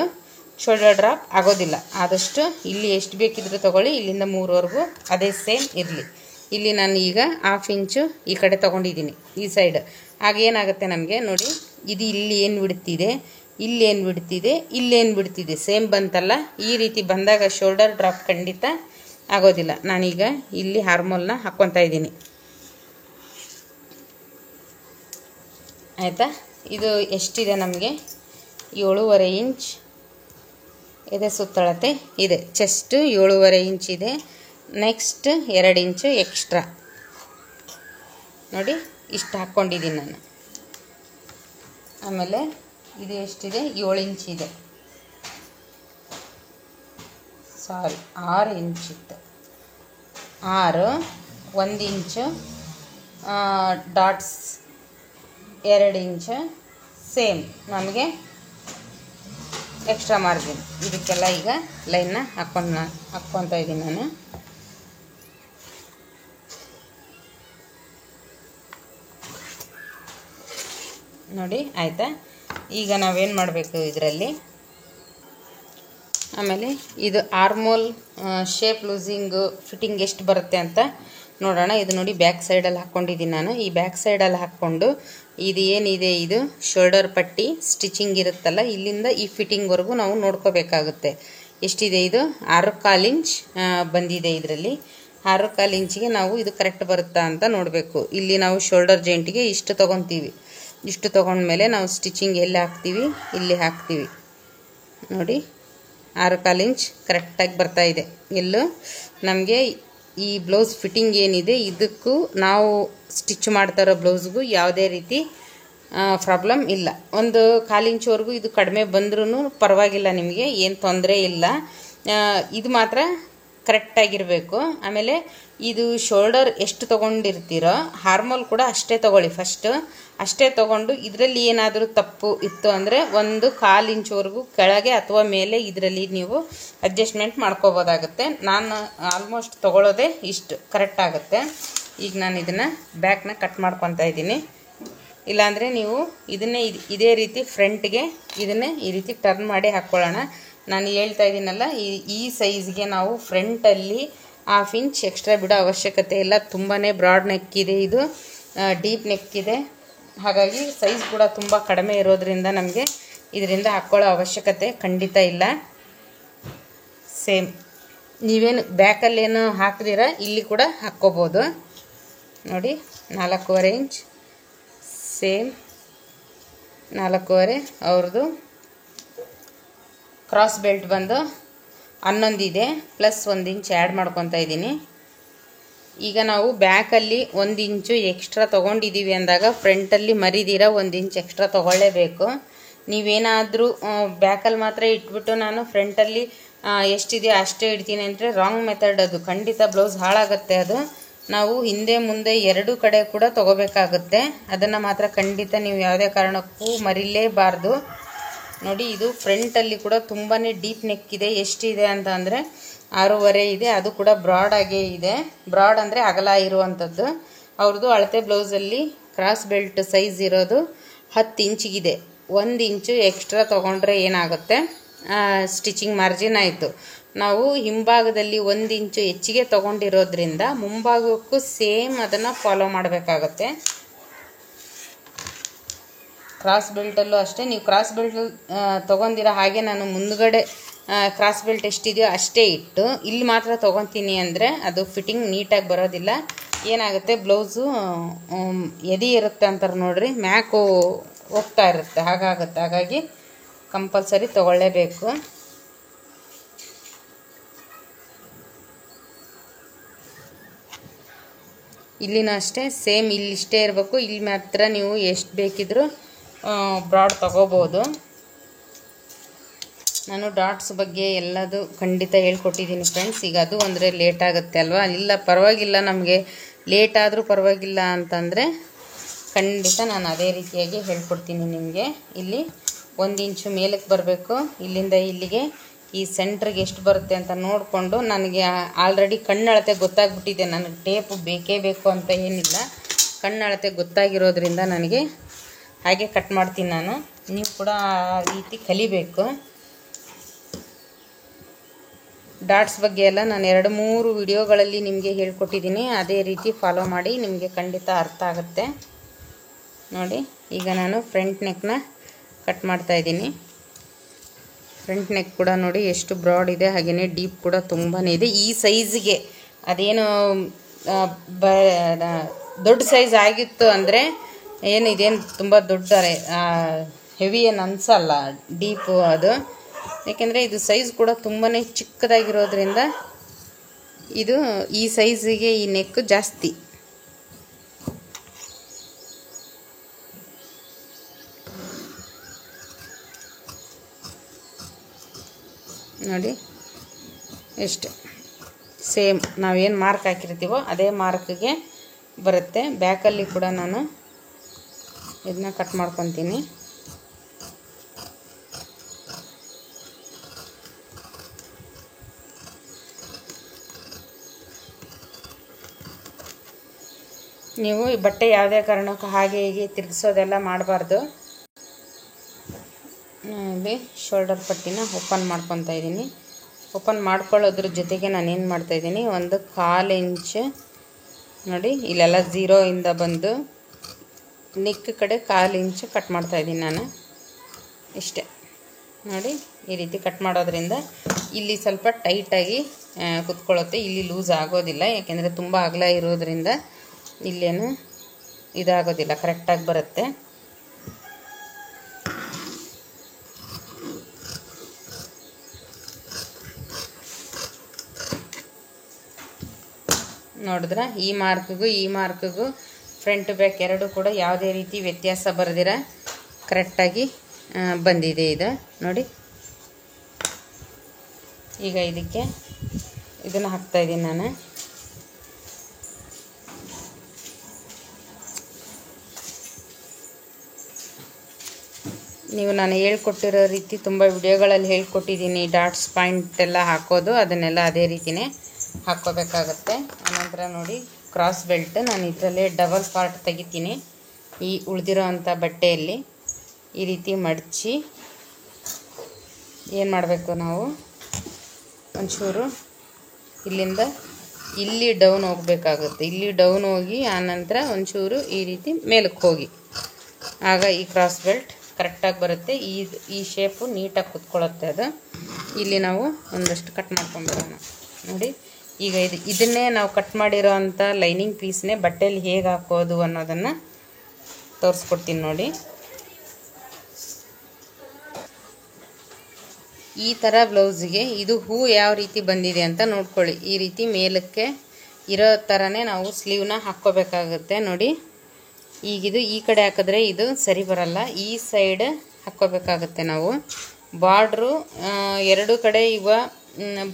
ಶೋಲ್ಡರ್ ಡ್ರಾಪ್ ಆಗೋದಿಲ್ಲ. ಆದಷ್ಟು ಇಲ್ಲಿ ಎಷ್ಟು ಬೇಕಿದ್ರೂ ತೊಗೊಳ್ಳಿ, ಇಲ್ಲಿಂದ 3ವರೆಗೂ ಅದೇ ಸೇಮ್ ಇರಲಿ. ಇಲ್ಲಿ ನಾನು ಈಗ 1/2 ಇಂಚು ಈ ಕಡೆ ತೊಗೊಂಡಿದ್ದೀನಿ, ಈ ಸೈಡ್. ಆಗ ಏನಾಗುತ್ತೆ ನಮಗೆ ನೋಡಿ, ಇದು ಇಲ್ಲಿ ಏನು ಬಿಡ್ತಿದೆ, ಇಲ್ಲೇನು ಬಿಡ್ತಿದೆ, ಇಲ್ಲೇನು ಬಿಡ್ತಿದೆ, ಸೇಮ್ ಬಂತಲ್ಲ. ಈ ರೀತಿ ಬಂದಾಗ ಶೋಲ್ಡರ್ ಡ್ರಾಪ್ ಖಂಡಿತ ಆಗೋದಿಲ್ಲ. ನಾನೀಗ ಇಲ್ಲಿ ಹಾರ್ಮೋಲ್ನ ಹಾಕ್ಕೊತಾ ಇದ್ದೀನಿ, ಆಯಿತಾ. ಇದು ಎಷ್ಟಿದೆ ನಮಗೆ, 7.5 ಇಂಚ್ ಇದೆ ಸುತ್ತಳತೆ ಇದೆ. ಚೆಸ್ಟ್ 7.5 ಇಂಚ್ ಇದೆ. ನೆಕ್ಸ್ಟ್ 2 ಇಂಚು ಎಕ್ಸ್ಟ್ರಾ ನೋಡಿ, ಇಷ್ಟು ಹಾಕ್ಕೊಂಡಿದ್ದೀನಿ ನಾನು. ಆಮೇಲೆ ಇದು ಎಷ್ಟಿದೆ, 7 ಇಂಚ್ ಇದೆ, ಸಾರಿ 6 ಇಂಚ್ ಇತ್ತು. 6, 1 ಇಂಚು ಡಾಟ್ಸ್ 2 ಇಂಚು ಸೇಮ್ ನಮಗೆ ಎಕ್ಸ್ಟ್ರಾ ಮಾರ್ಜಿನ್. ಇದಕ್ಕೆಲ್ಲ ಈಗ ಲೈನ್ನ ಹಾಕ್ಕೊತಾ ಇದ್ದೀನಿ ನಾನು. ನೋಡಿ ಆಯಿತಾ. ಈಗ ನಾವೇನು ಮಾಡಬೇಕು ಇದರಲ್ಲಿ, ಆಮೇಲೆ ಇದು ಆರ್ಮೋಲ್ ಶೇಪ್ ಲೂಸಿಂಗು ಫಿಟ್ಟಿಂಗ್ ಎಷ್ಟು ಬರುತ್ತೆ ಅಂತ ನೋಡೋಣ. ಇದು ನೋಡಿ ಬ್ಯಾಕ್ ಸೈಡಲ್ಲಿ ಹಾಕ್ಕೊಂಡಿದ್ದೀನಿ ನಾನು. ಈ ಬ್ಯಾಕ್ ಸೈಡಲ್ಲಿ ಹಾಕ್ಕೊಂಡು ಇದು ಏನಿದೆ, ಇದು ಶೋಲ್ಡರ್ ಪಟ್ಟಿ ಸ್ಟಿಚಿಂಗ್ ಇರುತ್ತಲ್ಲ, ಇಲ್ಲಿಂದ ಈ ಫಿಟ್ಟಿಂಗ್ವರೆಗೂ ನಾವು ನೋಡ್ಕೋಬೇಕಾಗುತ್ತೆ. ಎಷ್ಟಿದೆ, ಇದು 6.25 ಇಂಚ್ ಬಂದಿದೆ. ಇದರಲ್ಲಿ 6.25 ಇಂಚಿಗೆ ನಾವು ಇದು ಕರೆಕ್ಟ್ ಬರುತ್ತಾ ಅಂತ ನೋಡಬೇಕು. ಇಲ್ಲಿ ನಾವು ಶೋಲ್ಡರ್ ಜಾಯಿಂಟಿಗೆ ಇಷ್ಟು ತೊಗೊತೀವಿ. ಇಷ್ಟು ತೊಗೊಂಡ್ಮೇಲೆ ನಾವು ಸ್ಟಿಚಿಂಗ್ ಎಲ್ಲಿ ಹಾಕ್ತೀವಿ, ಇಲ್ಲಿ ಹಾಕ್ತೀವಿ. ನೋಡಿ 6.25 ಇಂಚ್ ಕರೆಕ್ಟಾಗಿ ಬರ್ತಾಯಿದೆ. ಎಲ್ಲೂ ನಮಗೆ ಈ ಬ್ಲೌಸ್ ಫಿಟ್ಟಿಂಗ್ ಏನಿದೆ ಇದಕ್ಕೂ ನಾವು ಸ್ಟಿಚ್ ಮಾಡ್ತಾ ಇರೋ ಬ್ಲೌಸ್ಗೂ ಯಾವುದೇ ರೀತಿ ಪ್ರಾಬ್ಲಮ್ ಇಲ್ಲ. 1/4 ಇಂಚ್ವರೆಗೂ ಇದು ಕಡಿಮೆ ಬಂದ್ರೂ ಪರವಾಗಿಲ್ಲ, ನಿಮಗೆ ಏನು ತೊಂದರೆ ಇಲ್ಲ. ಇದು ಮಾತ್ರ ಕರೆಕ್ಟಾಗಿರಬೇಕು. ಆಮೇಲೆ ಇದು ಶೋಲ್ಡರ್ ಎಷ್ಟು ತೊಗೊಂಡಿರ್ತೀರೋ ಹಾರ್ಮೋಲ್ ಕೂಡ ಅಷ್ಟೇ ತೊಗೊಳ್ಳಿ. ಫಸ್ಟು ಅಷ್ಟೇ ತೊಗೊಂಡು ಇದರಲ್ಲಿ ಏನಾದರೂ ತಪ್ಪು ಇತ್ತು ಅಂದರೆ 1/4 ಇಂಚ್ವರೆಗೂ ಕೆಳಗೆ ಅಥವಾ ಮೇಲೆ ಇದರಲ್ಲಿ ನೀವು ಅಡ್ಜಸ್ಟ್ಮೆಂಟ್ ಮಾಡ್ಕೋಬೋದಾಗುತ್ತೆ. ನಾನು ಆಲ್ಮೋಸ್ಟ್ ತೊಗೊಳ್ಳೋದೇ ಇಷ್ಟು ಕರೆಕ್ಟ್ ಆಗುತ್ತೆ. ಈಗ ನಾನು ಇದನ್ನು ಬ್ಯಾಕ್ನ ಕಟ್ ಮಾಡ್ಕೊತಾ ಇದ್ದೀನಿ. ಇಲ್ಲಾಂದರೆ ನೀವು ಇದನ್ನೇ ಇದೇ ರೀತಿ ಫ್ರಂಟ್ಗೆ ಇದನ್ನೇ ಈ ರೀತಿ ಟರ್ನ್ ಮಾಡಿ ಹಾಕ್ಕೊಳ್ಳೋಣ. ನಾನು ಹೇಳ್ತಾ ಇದ್ದೀನಲ್ಲ, ಈ ಸೈಜ್ಗೆ ನಾವು ಫ್ರಂಟಲ್ಲಿ 1/2 ಇಂಚ್ ಎಕ್ಸ್ಟ್ರಾ ಬಿಡೋ ಅವಶ್ಯಕತೆ ಇಲ್ಲ. ತುಂಬಾ ಬ್ರಾಡ್ ನೆಕ್ ಇದೆ, ಇದು ಡೀಪ್ ನೆಕ್ ಇದೆ. ಹಾಗಾಗಿ ಸೈಜ್ ಕೂಡ ತುಂಬ ಕಡಿಮೆ ಇರೋದ್ರಿಂದ ನಮಗೆ ಇದರಿಂದ ಹಾಕ್ಕೊಳ್ಳೋ ಅವಶ್ಯಕತೆ ಖಂಡಿತ ಇಲ್ಲ. ಸೇಮ್ ನೀವೇನು ಬ್ಯಾಕಲ್ಲೇನು ಹಾಕಿದಿರ ಇಲ್ಲಿ ಕೂಡ ಹಾಕ್ಕೋಬೋದು. ನೋಡಿ 4.25 ಇಂಚ್ ಸೇಮ್ 4.25. ಅವ್ರದ್ದು ಕ್ರಾಸ್ ಬೆಲ್ಟ್ ಬಂದು 11 ಇದೆ, ಪ್ಲಸ್ 1 ಇಂಚ್ ಆ್ಯಡ್ ಮಾಡ್ಕೊತಾ ಇದ್ದೀನಿ. ಈಗ ನಾವು ಬ್ಯಾಕಲ್ಲಿ 1 ಇಂಚು ಎಕ್ಸ್ಟ್ರಾ ತೊಗೊಂಡಿದ್ದೀವಿ ಅಂದಾಗ ಫ್ರಂಟಲ್ಲಿ ಮರಿದಿರ 1 ಇಂಚ್ ಎಕ್ಸ್ಟ್ರಾ ತೊಗೊಳ್ಳೇಬೇಕು. ನೀವೇನಾದರೂ ಬ್ಯಾಕಲ್ಲಿ ಮಾತ್ರ ಇಟ್ಬಿಟ್ಟು ನಾನು ಫ್ರಂಟಲ್ಲಿ ಎಷ್ಟಿದೆಯೋ ಅಷ್ಟೇ ಇಡ್ತೀನಿ ಅಂದರೆ ರಾಂಗ್ ಮೆಥಡ್. ಅದು ಖಂಡಿತ ಬ್ಲೌಸ್ ಹಾಳಾಗುತ್ತೆ. ಅದು ನಾವು ಹಿಂದೆ ಮುಂದೆ ಎರಡೂ ಕಡೆ ಕೂಡ ತೊಗೋಬೇಕಾಗುತ್ತೆ. ಅದನ್ನು ಮಾತ್ರ ಖಂಡಿತ ನೀವು ಯಾವುದೇ ಕಾರಣಕ್ಕೂ ಮರಿಲೇಬಾರ್ದು. ನೋಡಿ ಇದು ಫ್ರಂಟಲ್ಲಿ ಕೂಡ ತುಂಬಾ ಡೀಪ್ ನೆಕ್ ಇದೆ. ಎಷ್ಟಿದೆ ಅಂತ ಅಂದರೆ 6.25 ಇದೆ. ಅದು ಕೂಡ ಬ್ರಾಡ್ ಆಗೇ ಇದೆ. ಬ್ರಾಡ್ ಅಂದರೆ ಅಗಲ ಇರುವಂಥದ್ದು. ಅವ್ರದ್ದು ಅಳತೆ ಬ್ಲೌಸಲ್ಲಿ ಕ್ರಾಸ್ ಬೆಲ್ಟ್ ಸೈಜ್ ಇರೋದು 10 ಇಂಚಿಗಿದೆ. 1 ಇಂಚು ಎಕ್ಸ್ಟ್ರಾ ತೊಗೊಂಡ್ರೆ ಏನಾಗುತ್ತೆ, ಸ್ಟಿಚಿಂಗ್ ಮಾರ್ಜಿನ್ ಆಯಿತು. ನಾವು ಹಿಂಭಾಗದಲ್ಲಿ 1 ಇಂಚು ಹೆಚ್ಚಿಗೆ ತೊಗೊಂಡಿರೋದ್ರಿಂದ ಮುಂಭಾಗಕ್ಕೂ ಸೇಮ್ ಅದನ್ನು ಫಾಲೋ ಮಾಡಬೇಕಾಗತ್ತೆ. ಕ್ರಾಸ್ ಬೆಲ್ಟಲ್ಲೂ ಅಷ್ಟೇ, ನೀವು ಕ್ರಾಸ್ ಬೆಲ್ಟ್ ತೊಗೊಂಡಿರೋ ಹಾಗೆ ನಾನು ಮುಂದ್ಗಡೆ ಕ್ರಾಸ್ ಬೆಲ್ಟ್ ಎಷ್ಟಿದೆಯೋ ಅಷ್ಟೇ ಇಟ್ಟು ಇಲ್ಲಿ ಮಾತ್ರ ತೊಗೊತೀನಿ ಅಂದರೆ ಅದು ಫಿಟ್ಟಿಂಗ್ ನೀಟಾಗಿ ಬರೋದಿಲ್ಲ. ಏನಾಗುತ್ತೆ, ಬ್ಲೌಸು ಎದೆ ಇರುತ್ತೆ ಅಂತಾರೆ ನೋಡ್ರಿ, ಮ್ಯಾಕು ಹೋಗ್ತಾ ಇರುತ್ತೆ, ಹಾಗಾಗುತ್ತೆ. ಹಾಗಾಗಿ ಕಂಪಲ್ಸರಿ ತೊಗೊಳ್ಳೇಬೇಕು. ಇಲ್ಲಿನೂ ಅಷ್ಟೇ ಸೇಮ್ ಇಲ್ಲಿಷ್ಟೇ ಇರಬೇಕು. ಇಲ್ಲಿ ಮಾತ್ರ ನೀವು ಎಷ್ಟು ಬೇಕಿದ್ರೂ ಬ್ರಾಡ್ ತೊಗೋಬೋದು. ನಾನು ಡಾಟ್ಸ್ ಬಗ್ಗೆ ಎಲ್ಲದು ಖಂಡಿತ ಹೇಳ್ಕೊಟ್ಟಿದ್ದೀನಿ ಫ್ರೆಂಡ್ಸ್. ಈಗ ಅದು ಅಂದರೆ ಲೇಟ್ ಆಗುತ್ತೆ ಅಲ್ವಾ, ಇಲ್ಲ ಪರವಾಗಿಲ್ಲ, ನಮಗೆ ಲೇಟ್ ಆದರೂ ಪರವಾಗಿಲ್ಲ ಅಂತಂದರೆ ಖಂಡಿತ ನಾನು ಅದೇ ರೀತಿಯಾಗಿ ಹೇಳ್ಕೊಡ್ತೀನಿ ನಿಮಗೆ. ಇಲ್ಲಿ 1 ಇಂಚು ಮೇಲಕ್ಕೆ ಬರಬೇಕು. ಇಲ್ಲಿಂದ ಇಲ್ಲಿಗೆ ಈ ಸೆಂಟ್ರಿಗೆ ಎಷ್ಟು ಬರುತ್ತೆ ಅಂತ ನೋಡಿಕೊಂಡು, ನನಗೆ ಆಲ್ರೆಡಿ ಕಣ್ಣಳತೆ ಗೊತ್ತಾಗ್ಬಿಟ್ಟಿದೆ. ನನಗೆ ಟೇಪು ಬೇಕೇ ಬೇಕು ಅಂತ ಏನಿಲ್ಲ, ಕಣ್ಣಳತೆ ಗೊತ್ತಾಗಿರೋದ್ರಿಂದ ನನಗೆ ಹಾಗೆ ಕಟ್ ಮಾಡ್ತೀನಿ ನಾನು. ನೀವು ಕೂಡ ಆ ರೀತಿ ಕಲಿಬೇಕು. ಡಾಟ್ಸ್ ಬಗ್ಗೆ ಎಲ್ಲ ನಾನು 2-3 ವಿಡಿಯೋಗಳಲ್ಲಿ ನಿಮಗೆ ಹೇಳ್ಕೊಟ್ಟಿದ್ದೀನಿ. ಅದೇ ರೀತಿ ಫಾಲೋ ಮಾಡಿ, ನಿಮಗೆ ಖಂಡಿತ ಅರ್ಥ ಆಗುತ್ತೆ. ನೋಡಿ, ಈಗ ನಾನು ಫ್ರಂಟ್ ನೆಕ್ನ ಕಟ್ ಮಾಡ್ತಾ ಇದ್ದೀನಿ. ಫ್ರಂಟ್ ನೆಕ್ ಕೂಡ ನೋಡಿ ಎಷ್ಟು ಬ್ರಾಡ್ ಇದೆ, ಹಾಗೆಯೇ ಡೀಪ್ ಕೂಡ ತುಂಬಾ ಇದೆ. ಈ ಸೈಜ್ಗೆ ಅದೇನು ದೊಡ್ಡ ಸೈಜ್ ಆಗಿತ್ತು ಅಂದರೆ ಇದೇನು ತುಂಬ ದೊಡ್ಡ ಹೆವಿ ಏನು ಅನಿಸಲ್ಲ ಡೀಪು ಅದು. ಏಕೆಂದರೆ ಇದು ಸೈಜ್ ಕೂಡ ತುಂಬಾ ಚಿಕ್ಕದಾಗಿರೋದ್ರಿಂದ ಇದು ಈ ಸೈಜಿಗೆ ಈ ನೆಕ್ ಜಾಸ್ತಿ. ನೋಡಿ ಎಷ್ಟು ಸೇಮ್ ನಾವೇನು ಮಾರ್ಕ್ ಹಾಕಿರ್ತೀವೋ ಅದೇ ಮಾರ್ಕ್ಗೆ ಬರುತ್ತೆ. ಬ್ಯಾಕಲ್ಲಿ ಕೂಡ ನಾನು ಇದನ್ನ ಕಟ್ ಮಾಡ್ಕೊತೀನಿ. ನೀವು ಈ ಬಟ್ಟೆ ಯಾವುದೇ ಕಾರಣಕ್ಕೂ ಹಾಗೆ ಹೀಗೆ ತಿರುಗಿಸೋದೆಲ್ಲ ಮಾಡಬಾರ್ದು. ಇಲ್ಲಿ ಶೋಲ್ಡರ್ ಪಟ್ಟಿನ ಓಪನ್ ಮಾಡ್ಕೊತಾ ಇದ್ದೀನಿ. ಓಪನ್ ಮಾಡ್ಕೊಳ್ಳೋದ್ರ ಜೊತೆಗೆ ನಾನೇನು ಮಾಡ್ತಾಯಿದ್ದೀನಿ, 1/4 ಇಂಚ್ ನೋಡಿ ಇಲ್ಲೆಲ್ಲ 0 ಇಂದ ಬಂದು ನೆಕ್ ಕಡೆ 1/4 ಇಂಚ್ ಕಟ್ ಮಾಡ್ತಾಯಿದ್ದೀನಿ ನಾನು. ಇಷ್ಟೇ ನೋಡಿ, ಈ ರೀತಿ ಕಟ್ ಮಾಡೋದ್ರಿಂದ ಇಲ್ಲಿ ಸ್ವಲ್ಪ ಟೈಟಾಗಿ ಕುತ್ಕೊಳ್ಳುತ್ತೆ. ಇಲ್ಲಿ ಲೂಸ್ ಆಗೋದಿಲ್ಲ, ಯಾಕೆಂದರೆ ತುಂಬ ಅಗಲ ಇರೋದ್ರಿಂದ ಇಲ್ಲೇನು ಇದಾಗೋದಿಲ್ಲ, ಕರೆಕ್ಟಾಗಿ ಬರುತ್ತೆ. ನೋಡಿದ್ರೆ ಈ ಮಾರ್ಕ್ಗೂ ಫ್ರಂಟ್ ಬ್ಯಾಕ್ ಎರಡು ಕೂಡ ಯಾವುದೇ ರೀತಿ ವ್ಯತ್ಯಾಸ ಬರದಿರ ಕರೆಕ್ಟಾಗಿ ಬಂದಿದೆ ಇದು ನೋಡಿ. ಈಗ ಇದಕ್ಕೆ ಇದನ್ನು ಹಾಕ್ತಾಯಿದ್ದೀನಿ ನಾನು. ನೀವು ನಾನು ಹೇಳ್ಕೊಟ್ಟಿರೋ ರೀತಿ ತುಂಬ ವಿಡಿಯೋಗಳಲ್ಲಿ ಹೇಳ್ಕೊಟ್ಟಿದ್ದೀನಿ. ಡಾಟ್ಸ್ ಪಾಯಿಂಟ್ ಎಲ್ಲ ಹಾಕೋದು ಅದನ್ನೆಲ್ಲ ಅದೇ ರೀತಿಯೇ ಹಾಕ್ಕೋಬೇಕಾಗತ್ತೆ. ಆನಂತರ ನೋಡಿ ಕ್ರಾಸ್ ಬೆಲ್ಟ್ ನಾನು ಇದರಲ್ಲೇ ಡಬಲ್ ಪಾರ್ಟ್ ತೆಗಿತೀನಿ. ಈ ಉಳಿದಿರೋ ಅಂಥ ಬಟ್ಟೆಯಲ್ಲಿ ಈ ರೀತಿ ಮಡಚಿ ಏನು ಮಾಡಬೇಕು, ನಾವು ಒಂಚೂರು ಇಲ್ಲಿಂದ ಇಲ್ಲಿ ಡೌನ್ ಹೋಗಬೇಕಾಗುತ್ತೆ. ಇಲ್ಲಿ ಡೌನ್ ಹೋಗಿ ಆನಂತರ ಒಂಚೂರು ಈ ರೀತಿ ಮೇಲಕ್ಕೆ ಹೋಗಿ, ಆಗ ಈ ಕ್ರಾಸ್ ಬೆಲ್ಟ್ ಕರೆಕ್ಟಾಗಿ ಬರುತ್ತೆ. ಈ ಶೇಪು ನೀಟಾಗಿ ಕುತ್ಕೊಳ್ಳುತ್ತೆ ಅದು. ಇಲ್ಲಿ ನಾವು ಒಂದಷ್ಟು ಕಟ್ ಮಾಡ್ಕೊಂಡ್ಬಿಡೋಣ ನೋಡಿ. ಈಗ ಇದನ್ನೇ ನಾವು ಕಟ್ ಮಾಡಿರೋ ಅಂಥ ಲೈನಿಂಗ್ ಪೀಸ್ನೇ ಬಟ್ಟೆಯಲ್ಲಿ ಹೇಗೆ ಹಾಕೋದು ಅನ್ನೋದನ್ನು ತೋರಿಸ್ಕೊಡ್ತೀನಿ ನೋಡಿ. ಈ ಥರ ಬ್ಲೌಸಿಗೆ ಇದು ಹೂ ಯಾವ ರೀತಿ ಬಂದಿದೆ ಅಂತ ನೋಡ್ಕೊಳ್ಳಿ. ಈ ರೀತಿ ಮೇಲಕ್ಕೆ ಇರೋ ಥರನೇ ನಾವು ಸ್ಲೀವ್ನ ಹಾಕ್ಕೋಬೇಕಾಗುತ್ತೆ ನೋಡಿ. ಈಗಿದು ಈ ಕಡೆ ಹಾಕಿದ್ರೆ ಇದು ಸರಿ ಬರಲ್ಲ, ಈ ಸೈಡ್ ಹಾಕ್ಕೋಬೇಕಾಗುತ್ತೆ ನಾವು. ಬಾರ್ಡ್ರು ಎರಡು ಕಡೆ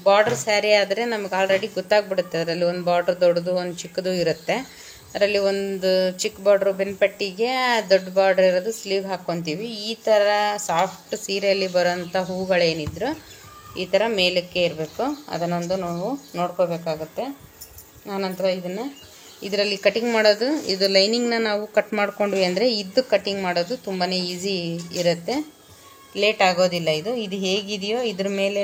ಬಾರ್ಡ್ರ್ ಸ್ಯಾರಿ ಆದರೆ ನಮಗೆ ಆಲ್ರೆಡಿ ಗೊತ್ತಾಗ್ಬಿಡುತ್ತೆ. ಅದರಲ್ಲಿ ಒಂದು ಬಾರ್ಡ್ರ್ ದೊಡ್ಡದು, ಒಂದು ಚಿಕ್ಕದು ಇರುತ್ತೆ. ಅದರಲ್ಲಿ ಒಂದು ಚಿಕ್ಕ ಬಾರ್ಡ್ರು ಬೆನ್ಪಟ್ಟಿಗೆ, ದೊಡ್ಡ ಬಾರ್ಡ್ರ್ ಇರೋದು ಸ್ಲೀವ್ ಹಾಕ್ಕೊತೀವಿ. ಈ ಥರ ಸಾಫ್ಟ್ ಸೀರೆಯಲ್ಲಿ ಬರೋಂಥ ಹೂಗಳೇನಿದ್ರು ಈ ಥರ ಮೇಲಕ್ಕೆ ಇರಬೇಕು, ಅದನ್ನೊಂದು ನಾವು ನೋಡ್ಕೋಬೇಕಾಗತ್ತೆ. ಆನಂತರ ಇದರಲ್ಲಿ ಕಟಿಂಗ್ ಮಾಡೋದು, ಇದು ಲೈನಿಂಗ್ನ ನಾವು ಕಟ್ ಮಾಡ್ಕೊಂಡ್ವಿ ಅಂದರೆ ಇದು ಕಟಿಂಗ್ ಮಾಡೋದು ತುಂಬಾ ಈಸಿ ಇರುತ್ತೆ, ಲೇಟ್ ಆಗೋದಿಲ್ಲ. ಇದು ಹೇಗಿದೆಯೋ ಇದ್ರ ಮೇಲೇ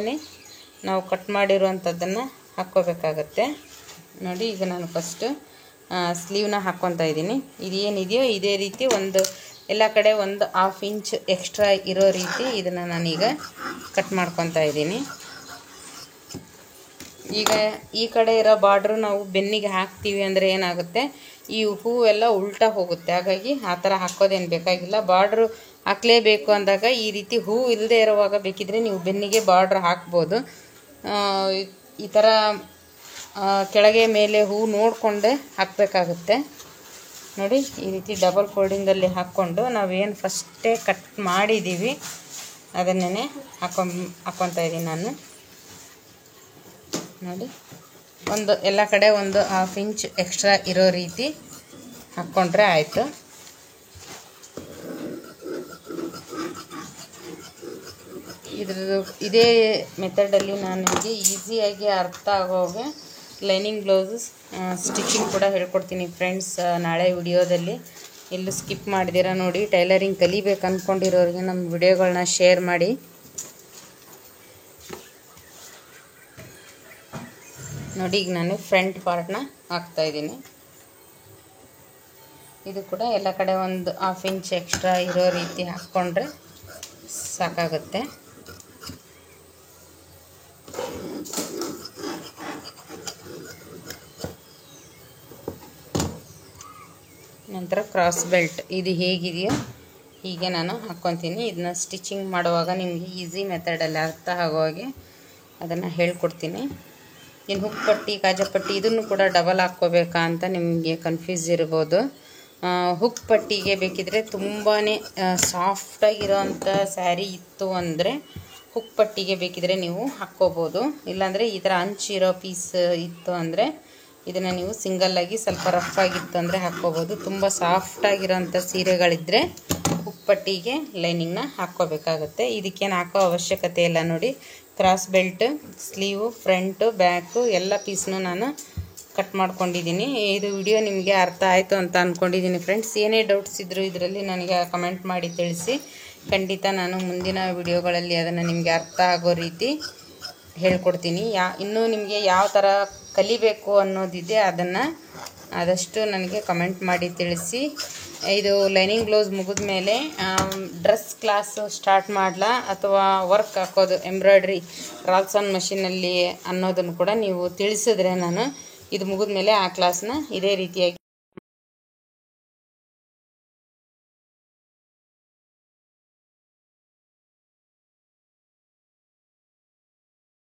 ನಾವು ಕಟ್ ಮಾಡಿರುವಂಥದ್ದನ್ನು ಹಾಕ್ಕೋಬೇಕಾಗತ್ತೆ ನೋಡಿ. ಈಗ ನಾನು ಫಸ್ಟು ಸ್ಲೀವ್ನ ಹಾಕ್ಕೊತಾ ಇದ್ದೀನಿ. ಇದೇನಿದೆಯೋ ಇದೇ ರೀತಿ ಎಲ್ಲ ಕಡೆ 1/2 ಇಂಚ್ ಎಕ್ಸ್ಟ್ರಾ ಇರೋ ರೀತಿ ಇದನ್ನು ನಾನೀಗ ಕಟ್ ಮಾಡ್ಕೊತಾ ಇದ್ದೀನಿ. ಈಗ ಈ ಕಡೆ ಇರೋ ಬಾರ್ಡ್ರು ನಾವು ಬೆನ್ನಿಗೆ ಹಾಕ್ತೀವಿ ಅಂದರೆ ಏನಾಗುತ್ತೆ, ಈ ಹೂವೆಲ್ಲ ಉಲ್ಟಾ ಹೋಗುತ್ತೆ. ಹಾಗಾಗಿ ಆ ಥರ ಹಾಕೋದೇನು ಬೇಕಾಗಿಲ್ಲ. ಬಾರ್ಡ್ರು ಹಾಕಲೇಬೇಕು ಅಂದಾಗ ಈ ರೀತಿ ಹೂ ಇಲ್ಲದೆ ಇರುವಾಗ ಬೇಕಿದ್ರೆ ನೀವು ಬೆನ್ನಿಗೆ ಬಾರ್ಡ್ರ್ ಹಾಕ್ಬೋದು. ಈ ಥರ ಕೆಳಗೆ ಮೇಲೆ ಹೂ ನೋಡಿಕೊಂಡೆ ಹಾಕಬೇಕಾಗುತ್ತೆ ನೋಡಿ. ಈ ರೀತಿ ಡಬಲ್ ಫೋಲ್ಡಿಂಗಲ್ಲಿ ಹಾಕ್ಕೊಂಡು ನಾವೇನು ಫಸ್ಟೇ ಕಟ್ ಮಾಡಿದ್ದೀವಿ ಅದನ್ನೇ ಹಾಕ್ಕೊತಾ ಇದ್ದೀನಿ ನಾನು ನೋಡಿ. ಎಲ್ಲ ಕಡೆ 1/2 ಇಂಚ್ ಎಕ್ಸ್ಟ್ರಾ ಇರೋ ರೀತಿ ಹಾಕ್ಕೊಂಡ್ರೆ ಆಯಿತು. ಇದ್ರದ್ದು ಇದೇ ಮೆಥಡಲ್ಲಿ ನಾನು ನಿಮಗೆ ಈಸಿಯಾಗಿ ಅರ್ಥ ಆಗೋಗೆ ಲೈನಿಂಗ್ ಬ್ಲೌಸ್ ಸ್ಟಿಚಿಂಗ್ ಕೂಡ ಹೇಳ್ಕೊಡ್ತೀನಿ ಫ್ರೆಂಡ್ಸ್. ನಾಳೆ ವಿಡಿಯೋದಲ್ಲಿ ಎಲ್ಲೂ ಸ್ಕಿಪ್ ಮಾಡಿದಿರ ನೋಡಿ. ಟೈಲರಿಂಗ್ ಕಲಿಬೇಕು ಅಂದ್ಕೊಂಡಿರೋರಿಗೆ ನಮ್ಮ ವಿಡಿಯೋಗಳನ್ನ ಶೇರ್ ಮಾಡಿ. ನೋಡಿ ಈಗ ನಾನು ಫ್ರಂಟ್ ಪಾರ್ಟ್ನ ಹಾಕ್ತಾಯಿದ್ದೀನಿ. ಇದು ಕೂಡ ಎಲ್ಲ ಕಡೆ ಒಂದು 1/2 ಇಂಚ್ ಎಕ್ಸ್ಟ್ರಾ ಇರೋ ರೀತಿ ಹಾಕ್ಕೊಂಡ್ರೆ ಸಾಕಾಗುತ್ತೆ. ನಂತರ ಕ್ರಾಸ್ ಬೆಲ್ಟ್ ಇದು ಹೇಗಿದೆಯೋ ಹೀಗೆ ನಾನು ಹಾಕ್ಕೊತೀನಿ. ಇದನ್ನ ಸ್ಟಿಚಿಂಗ್ ಮಾಡುವಾಗ ನಿಮಗೆ ಈಸಿ ಮೆಥಡಲ್ಲಿ ಅರ್ಥ ಆಗೋ ಹಾಗೆ ಅದನ್ನು ಹೇಳ್ಕೊಡ್ತೀನಿ. ಇನ್ನು ಹುಕ್ ಪಟ್ಟಿ ಕಾಜಪಟ್ಟಿ ಇದನ್ನು ಕೂಡ ಡಬಲ್ ಹಾಕ್ಕೋಬೇಕಾ ಅಂತ ನಿಮಗೆ ಕನ್ಫ್ಯೂಸ್ ಇರ್ಬೋದು. ಹುಕ್ ಪಟ್ಟಿಗೆ ಬೇಕಿದ್ರೆ ತುಂಬಾ ಸಾಫ್ಟಾಗಿರೋವಂಥ ಸ್ಯಾರಿ ಇತ್ತು ಅಂದರೆ ಹುಕ್ ಪಟ್ಟಿಗೆ ಬೇಕಿದ್ರೆ ನೀವು ಹಾಕ್ಕೋಬೋದು. ಇಲ್ಲಾಂದರೆ ಈ ಥರ ಅಂಚಿರೋ ಪೀಸ್ ಇತ್ತು ಅಂದರೆ ಇದನ್ನು ನೀವು ಸಿಂಗಲ್ಲಾಗಿ ಸ್ವಲ್ಪ ರಫ್ ಆಗಿತ್ತು ಅಂದರೆ ಹಾಕ್ಕೋಬೋದು. ತುಂಬ ಸಾಫ್ಟಾಗಿರೋಂಥ ಸೀರೆಗಳಿದ್ದರೆ ಹುಕ್ ಪಟ್ಟಿಗೆ ಲೈನಿಂಗ್ನ ಹಾಕ್ಕೋಬೇಕಾಗತ್ತೆ. ಇದಕ್ಕೇನು ಹಾಕೋ ಅವಶ್ಯಕತೆ ಇಲ್ಲ. ನೋಡಿ cross belt, sleeve, front, back ಎಲ್ಲ ಪೀಸ್ನು ನಾನು ಕಟ್ ಮಾಡ್ಕೊಂಡಿದ್ದೀನಿ. ಇದು ವಿಡಿಯೋ ನಿಮಗೆ ಅರ್ಥ ಆಯಿತು ಅಂತ ಅಂದ್ಕೊಂಡಿದ್ದೀನಿ ಫ್ರೆಂಡ್ಸ್. ಏನೇ ಡೌಟ್ಸ್ ಇದ್ದರೂ ಇದರಲ್ಲಿ ನನಗೆ ಕಮೆಂಟ್ ಮಾಡಿ ತಿಳಿಸಿ. ಖಂಡಿತ ನಾನು ಮುಂದಿನ ವಿಡಿಯೋಗಳಲ್ಲಿ ಅದನ್ನು ನಿಮಗೆ ಅರ್ಥ ಆಗೋ ರೀತಿ ಹೇಳ್ಕೊಡ್ತೀನಿ. ಇನ್ನೂ ನಿಮಗೆ ಯಾವ ಥರ ಕಲಿಬೇಕು ಅನ್ನೋದಿದೆ ಅದನ್ನು ಆದಷ್ಟು ನನಗೆ ಕಮೆಂಟ್ ಮಾಡಿ ತಿಳಿಸಿ. ಇದು ಲೈನಿಂಗ್ ಬ್ಲೌಸ್ ಮುಗಿದ ಮೇಲೆ ಡ್ರೆಸ್ ಕ್ಲಾಸು ಸ್ಟಾರ್ಟ್ ಮಾಡಲಾ ಅಥವಾ ವರ್ಕ್ ಹಾಕೋದು ಎಂಬ್ರಾಯ್ಡ್ರಿ ರಾಲ್ಸನ್ ಮಷೀನಲ್ಲಿ ಅನ್ನೋದನ್ನು ಕೂಡ ನೀವು ತಿಳಿಸಿದ್ರೆ ನಾನು ಇದು ಮುಗಿದ ಮೇಲೆ ಆ ಕ್ಲಾಸ್ನ ಇದೇ ರೀತಿಯಾಗಿ